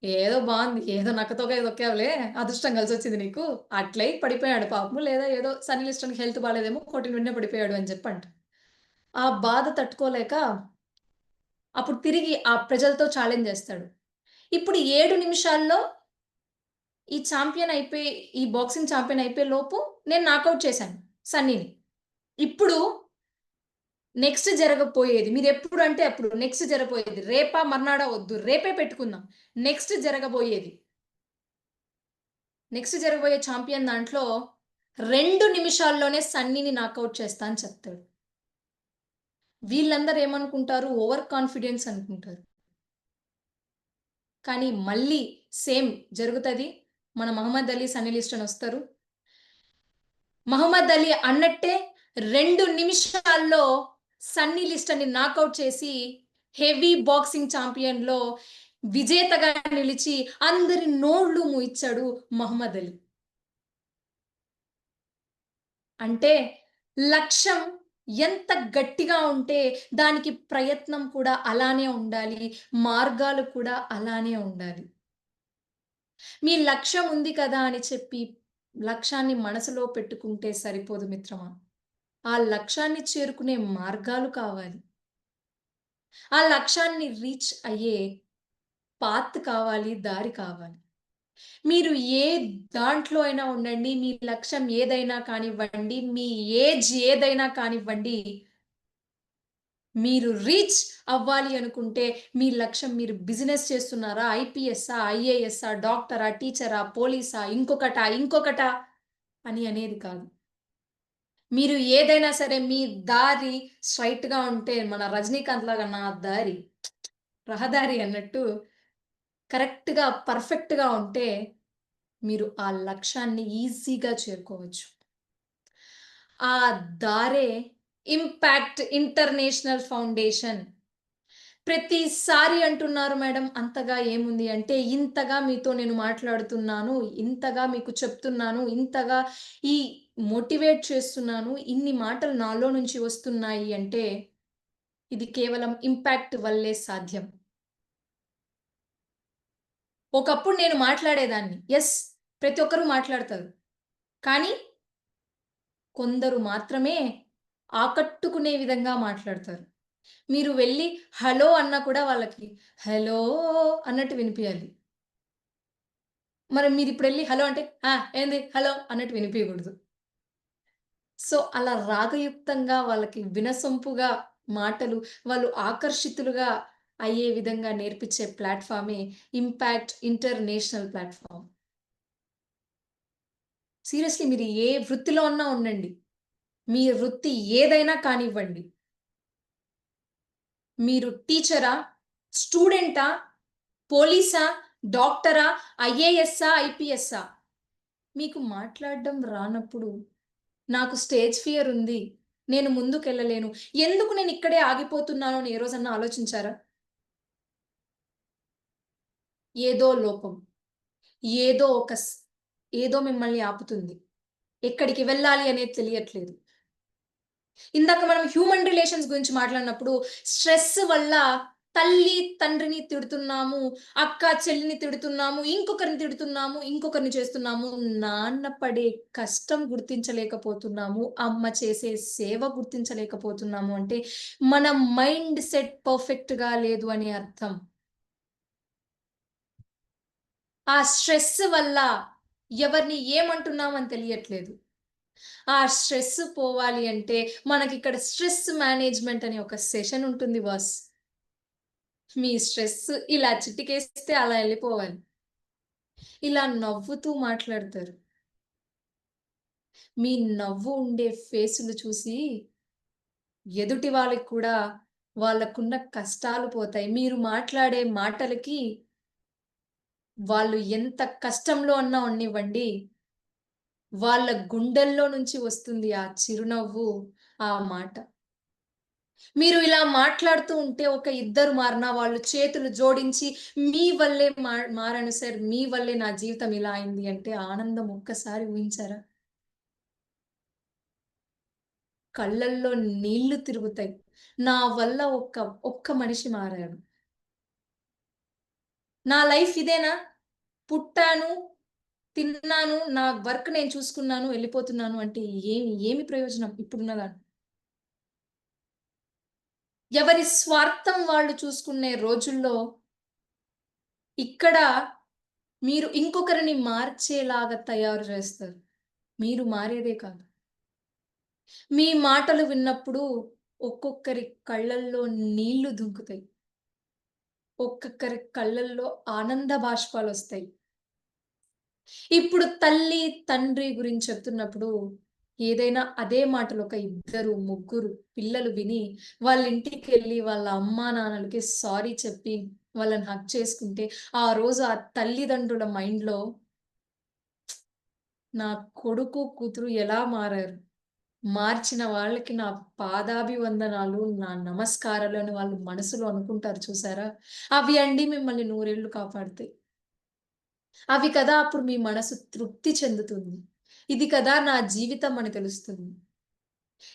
ఏదో బావుంది. ఏదో నక్కతోక తొక్కావులే. అదృష్టం కలిసొచ్చింది నీకు. అట్లయి పడిపోయాడు పాపము. లేదా ఏదో సన్నీ లిస్టన్‌కి హెల్త్ బాలేదేమో కొట్టిన వెంటనే పడిపోయాడు" అని చెప్పి అంటారు. ఆ బాధ తట్టుకోలేక అప్పుడు తిరిగి ఆ ప్రజలతో ఛాలెంజ్ చేస్తాడు. ఇప్పుడు 7 నిమిషాల్లో ఈ ఛాంపియన్ అయిపోయి, ఈ బాక్సింగ్ ఛాంపియన్ అయిపోయే లోపు నేను నాకౌట్ చేశాను సన్నీని. ఇప్పుడు నెక్స్ట్ జరగబోయేది మీరెప్పుడు అంటే అప్పుడు నెక్స్ట్ జరగబోయేది. రేపా మర్నాడా వద్దు. రేపే పెట్టుకుందాం. నెక్స్ట్ జరగబోయేది. నెక్స్ట్ జరగబోయే ఛాంపియన్ దాంట్లో 2 నిమిషాల్లోనే సన్నీని నాకౌట్ చేస్తా అని చెప్తాడు. వీళ్ళందరూ ఏమనుకుంటారు? ఓవర్ కాన్ఫిడెన్స్ అనుకుంటారు. కానీ మళ్ళీ సేమ్ జరుగుతది. మన మహమ్మద్ అలీ, సన్నీ లిస్టన్ వస్తారు. మహమ్మద్ అలీ అన్నట్టే 2 నిమిషాల్లో సన్నీ లిస్టన్‌ని నాకౌట్ చేసి హెవీ బాక్సింగ్ ఛాంపియన్‌లో విజేతగా నిలిచి అందరి నోళ్ళు మూయిచ్చాడు మహమ్మద్ అలీ. అంటే లక్ష్యం ఎంత గట్టిగా ఉంటే దానికి ప్రయత్నం కూడా అలానే ఉండాలి. మార్గాలు కూడా అలానే ఉండాలి. మీ లక్ష్యం ఉంది కదా అని చెప్పి లక్ష్యాన్ని మనసులో పెట్టుకుంటే సరిపోదు మిత్రమా. ఆ లక్ష్యాన్ని చేరుకునే మార్గాలు కావాలి. ఆ లక్ష్యాన్ని రీచ్ అయ్యే పాత్ కావాలి, దారి కావాలి. మీరు ఏ దాంట్లో అయినా ఉండండి, మీ లక్ష్యం ఏదైనా కానివ్వండి, మీ ఏజ్ ఏదైనా కానివ్వండి, మీరు రీచ్ అవ్వాలి అనుకుంటే మీ లక్ష్యం మీరు బిజినెస్ చేస్తున్నారా? ఐపీఎస్సా? ఐఏఎస్సా? డాక్టరా? టీచరా? పోలీసా? ఇంకొకటా? అని అనేది కాదు. మీరు ఏదైనా సరే మీ దారి స్ట్రెయిట్‌గా ఉంటే మన 'రజనీకాంత్' లాగా నా దారి రహదారి అన్నట్టు కరెక్ట్‌గా, పర్ఫెక్ట్‌గా ఉంటే మీరు ఆ లక్ష్యాన్ని ఈజీగా చేరుకోవచ్చు. ఆ దారే ఇంపాక్ట్ ఇంటర్నేషనల్ ఫౌండేషన్. ప్రతిసారి అంటున్నారు మేడం అంతగా ఏముంది అంటే, ఇంతగా మీతో నేను మాట్లాడుతున్నాను, ఇంతగా మీకు చెప్తున్నాను, ఇంతగా ఈ మోటివేట్ చేస్తున్నాను, ఇన్ని మాటలు నాలో నుంచి వస్తున్నాయి అంటే ఇది కేవలం ఇంపాక్ట్ వల్లే సాధ్యం. ఒకప్పుడు నేను మాట్లాడేదాన్ని. యెస్, ప్రతి ఒక్కరు మాట్లాడతారు. కానీ కొందరు మాత్రమే ఆకట్టుకునే విధంగా మాట్లాడతారు. మీరు వెళ్లి హలో అన్నా కూడా వాళ్ళకి హలో అన్నట్టు వినిపియాలి. మరి మీరిప్పుడెళ్లి హలో అంటే, ఆ! ఏంది హలో అన్నట్టు వినిపియకూడదు. సో, అలా రాగయుక్తంగా వాళ్ళకి వినసొంపుగా మాటలు వాళ్ళు ఆకర్షితులుగా అయ్యే విధంగా నేర్పించే ప్లాట్‌ఫామే ఇంపాక్ట్ ఇంటర్నేషనల్ ప్లాట్‌ఫామ్. సీరియస్‌లీ మీరు ఏ వృత్తిలో అన్నా ఉండండి. మీ వృత్తి ఏదైనా కానివ్వండి. మీరు టీచరా? స్టూడెంటా? పోలీసా? డాక్టరా? ఐఏఎస్సా? ఐపీఎస్సా? మీకు మాట్లాడడం రానప్పుడు, నాకు స్టేజ్ ఫియర్ ఉంది, నేను ముందుకెళ్ళలేను, ఎందుకు నేను ఇక్కడే ఆగిపోతున్నాను అని ఏ రోజన్నా ఆలోచించారా? ఏదో లోపం, ఏదో ఒక ఏదో మిమ్మల్ని ఆపుతుంది. ఎక్కడికి వెళ్ళాలి అనేది తెలియట్లేదు. ఇందాక మనం హ్యూమన్ రిలేషన్స్ గురించి మాట్లాడినప్పుడు స్ట్రెస్ వల్ల తల్లి, తండ్రిని తిడుతున్నాము, అక్క, చెల్లిని తిడుతున్నాము, ఇంకొకరిని తిడుతున్నాము, ఇంకొకరిని చేస్తున్నాము. నాన్న పడే కష్టం గుర్తించలేకపోతున్నాము. అమ్మ చేసే సేవ గుర్తించలేకపోతున్నాము అంటే మన మైండ్ సెట్ పర్ఫెక్ట్‌గా లేదు అని అర్థం. ఆ స్ట్రెస్ వల్ల ఎవరిని ఏమంటున్నామని తెలియట్లేదు. ఆ స్ట్రెస్ పోవాలి అంటే మనకిక్కడ స్ట్రెస్ మేనేజ్‌మెంట్ అనే ఒక సెషన్ ఉంటుంది బాస్. మీ స్ట్రెస్ ఇలా చిటికేస్తే అలా ఎళ్ళిపోవాలి. ఇలా నవ్వుతూ మాట్లాడతారు. మీ నవ్వు ఉండే ఫేసులు చూసి ఎదుటి వాళ్ళకి కూడా వాళ్ళకున్న కష్టాలు పోతాయి. మీరు మాట్లాడే మాటలకి వాళ్ళు ఎంత కష్టంలో అన్నా ఉన్నివ్వండి, వాళ్ళ గుండెల్లో నుంచి వస్తుంది ఆ చిరునవ్వు, ఆ మాట. మీరు ఇలా మాట్లాడుతూ ఉంటే ఒక ఇద్దరు మారినా వాళ్ళు చేతులు జోడించి మీ వల్లే మారాను సార్, మీ వల్లే నా జీవితం ఇలా అయింది అంటే ఆనందం ఒక్కసారి ఊహించారా? కళ్ళల్లో నీళ్లు తిరుగుతాయి. నా వల్ల ఒక్క మనిషి మారాడు. నా లైఫ్ ఇదేనా? పుట్టాను, తిన్నాను, నా వర్క్ నేను చూసుకున్నాను, వెళ్ళిపోతున్నాను అంటే ఏమి ప్రయోజనం ఇప్పుడున్న దాంట్లో? ఎవరి స్వార్థం వాళ్ళు చూసుకునే రోజుల్లో ఇక్కడ మీరు ఇంకొకరిని మార్చేలాగా తయారు చేస్తారు. మీరు మారేదే కాదు. మీ మాటలు విన్నప్పుడు ఒక్కొక్కరి కళ్ళల్లో నీళ్లు దుంకుతాయి. ఒక్కొక్కరి కళ్ళల్లో ఆనంద బాష్పాలొస్తాయి. ఇప్పుడు తల్లి, తండ్రి గురించి చెప్తున్నప్పుడు ఏదైనా అదే మాటలు ఒక ఇద్దరు, ముగ్గురు పిల్లలు విని వాళ్ళ ఇంటికెళ్ళి వాళ్ళ అమ్మానాన్నలకి సారీ చెప్పి వాళ్ళని హగ్ చేసుకుంటే ఆ రోజు ఆ తల్లిదండ్రుల మైండ్‌లో నా కొడుకు, కూతురు ఎలా మారారు? మార్చిన వాళ్ళకి నా పాదాభివందనాలు, నా నమస్కారాలు అని వాళ్ళు మనసులో అనుకుంటారు చూసారా? అవి అండి మిమ్మల్ని నూరేళ్లు కాపాడతాయి. అవి కదా అప్పుడు మీ మనసు తృప్తి చెందుతుంది. ఇది కదా నా జీవితం అని తెలుస్తుంది.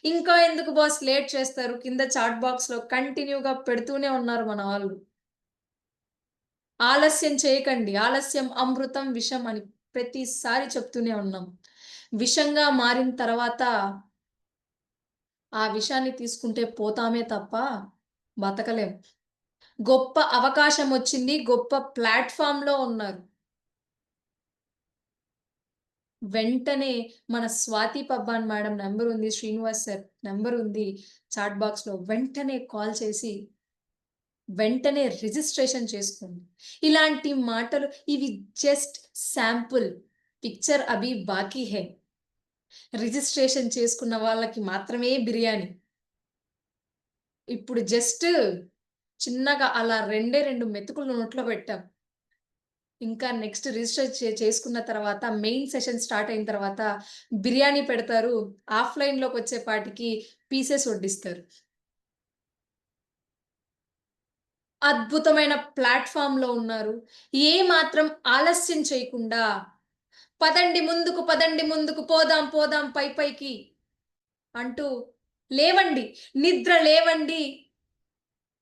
ఇంకా ఎందుకు బాస్ లేట్ చేస్తారు? కింద చాట్ బాక్స్‌లో కంటిన్యూగా పెడుతూనే ఉన్నారు మన వాళ్ళు. ఆలస్యం చేయకండి. ఆలస్యం అమృతం విషం అని ప్రతిసారి చెప్తూనే ఉన్నాం. విషంగా మారిన తర్వాత ఆ విషాన్ని తీసుకుంటే పోతామే తప్ప బతకలేం. గొప్ప అవకాశం వచ్చింది. గొప్ప ప్లాట్‌ఫార్మ్‌లో ఉన్నారు. వెంటనే మన స్వాతి పబ్బాన్ మేడం నంబర్ ఉంది. శ్రీనివాస్ సార్ నంబర్ ఉంది చాట్ బాక్స్‌లో. వెంటనే కాల్ చేసి వెంటనే రిజిస్ట్రేషన్ చేసుకోండి. ఇలాంటి మాటలు ఇవి జస్ట్ శాంపుల్. పిక్చర్ అభి బాకీ హై. రిజిస్ట్రేషన్ చేసుకున్న వాళ్ళకి మాత్రమే బిర్యానీ. ఇప్పుడు జస్ట్ చిన్నగా అలా రెండే 2 మెతుకులు నోట్లో పెట్టాం. ఇంకా నెక్స్ట్ రిజిస్టర్ చేసుకున్న తర్వాత మెయిన్ సెషన్ స్టార్ట్ అయిన తర్వాత బిర్యానీ పెడతారు. ఆఫ్‌లైన్‌లోకొచ్చేపాటికి పీసెస్ వడ్డిస్తారు. అద్భుతమైన ప్లాట్‌ఫార్మ్‌లో ఉన్నారు. ఏ మాత్రం ఆలస్యం చేయకుండా పదండి ముందుకు పోదాం పోదాం పై పైకి అంటూ లేవండి, నిద్ర లేవండి,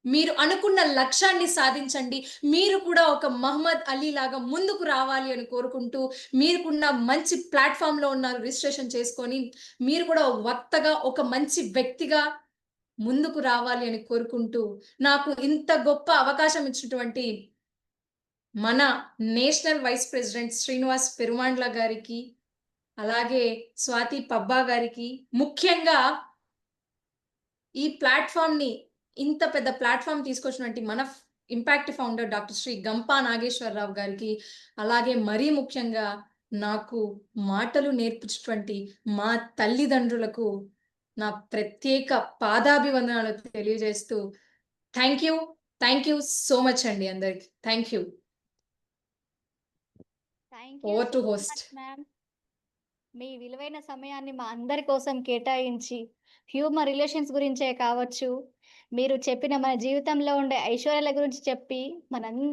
మీరు అనుకున్న లక్ష్యాన్ని సాధించండి, మీరు కూడా ఒక మహమ్మద్ అలీ లాగా ముందుకు రావాలి అని కోరుకుంటూ, మీరుకున్న మంచి ప్లాట్ఫామ్లో ఉన్నారు, రిజిస్ట్రేషన్ చేసుకొని మీరు కూడా వక్తగా ఒక మంచి వ్యక్తిగా ముందుకు రావాలి అని కోరుకుంటూ, నాకు ఇంత గొప్ప అవకాశం ఇచ్చినటువంటి మన national vice president Srinivas Perumandla గారికి, అలాగే స్వాతి పబ్బా గారికి, ముఖ్యంగా ఈ ప్లాట్ఫామ్ని ఇంత పెద్ద ప్లాట్ఫామ్ తీసుకొచ్చినటువంటి మన impact founder doctor Shri Gampa Nageswara Rao గారికి, అలాగే మరీ ముఖ్యంగా నాకు మాటలు నేర్పించినటువంటి మా తల్లిదండ్రులకు నా ప్రత్యేక పాదాభివందనాలు తెలియజేస్తూ థ్యాంక్ యూ సో మచ్ అండి అందరికి. Thank you. Thank you over to so host. Much ma'am. మీ విలువైన సమయాన్ని మా అందరి కోసం కేటాయించి హ్యూమన్ రిలేషన్స్ గురించే కావచ్చు, మీరు చెప్పిన మన జీవితంలో ఉండే ఐశ్వర్యాల గురించి చెప్పి మనందరి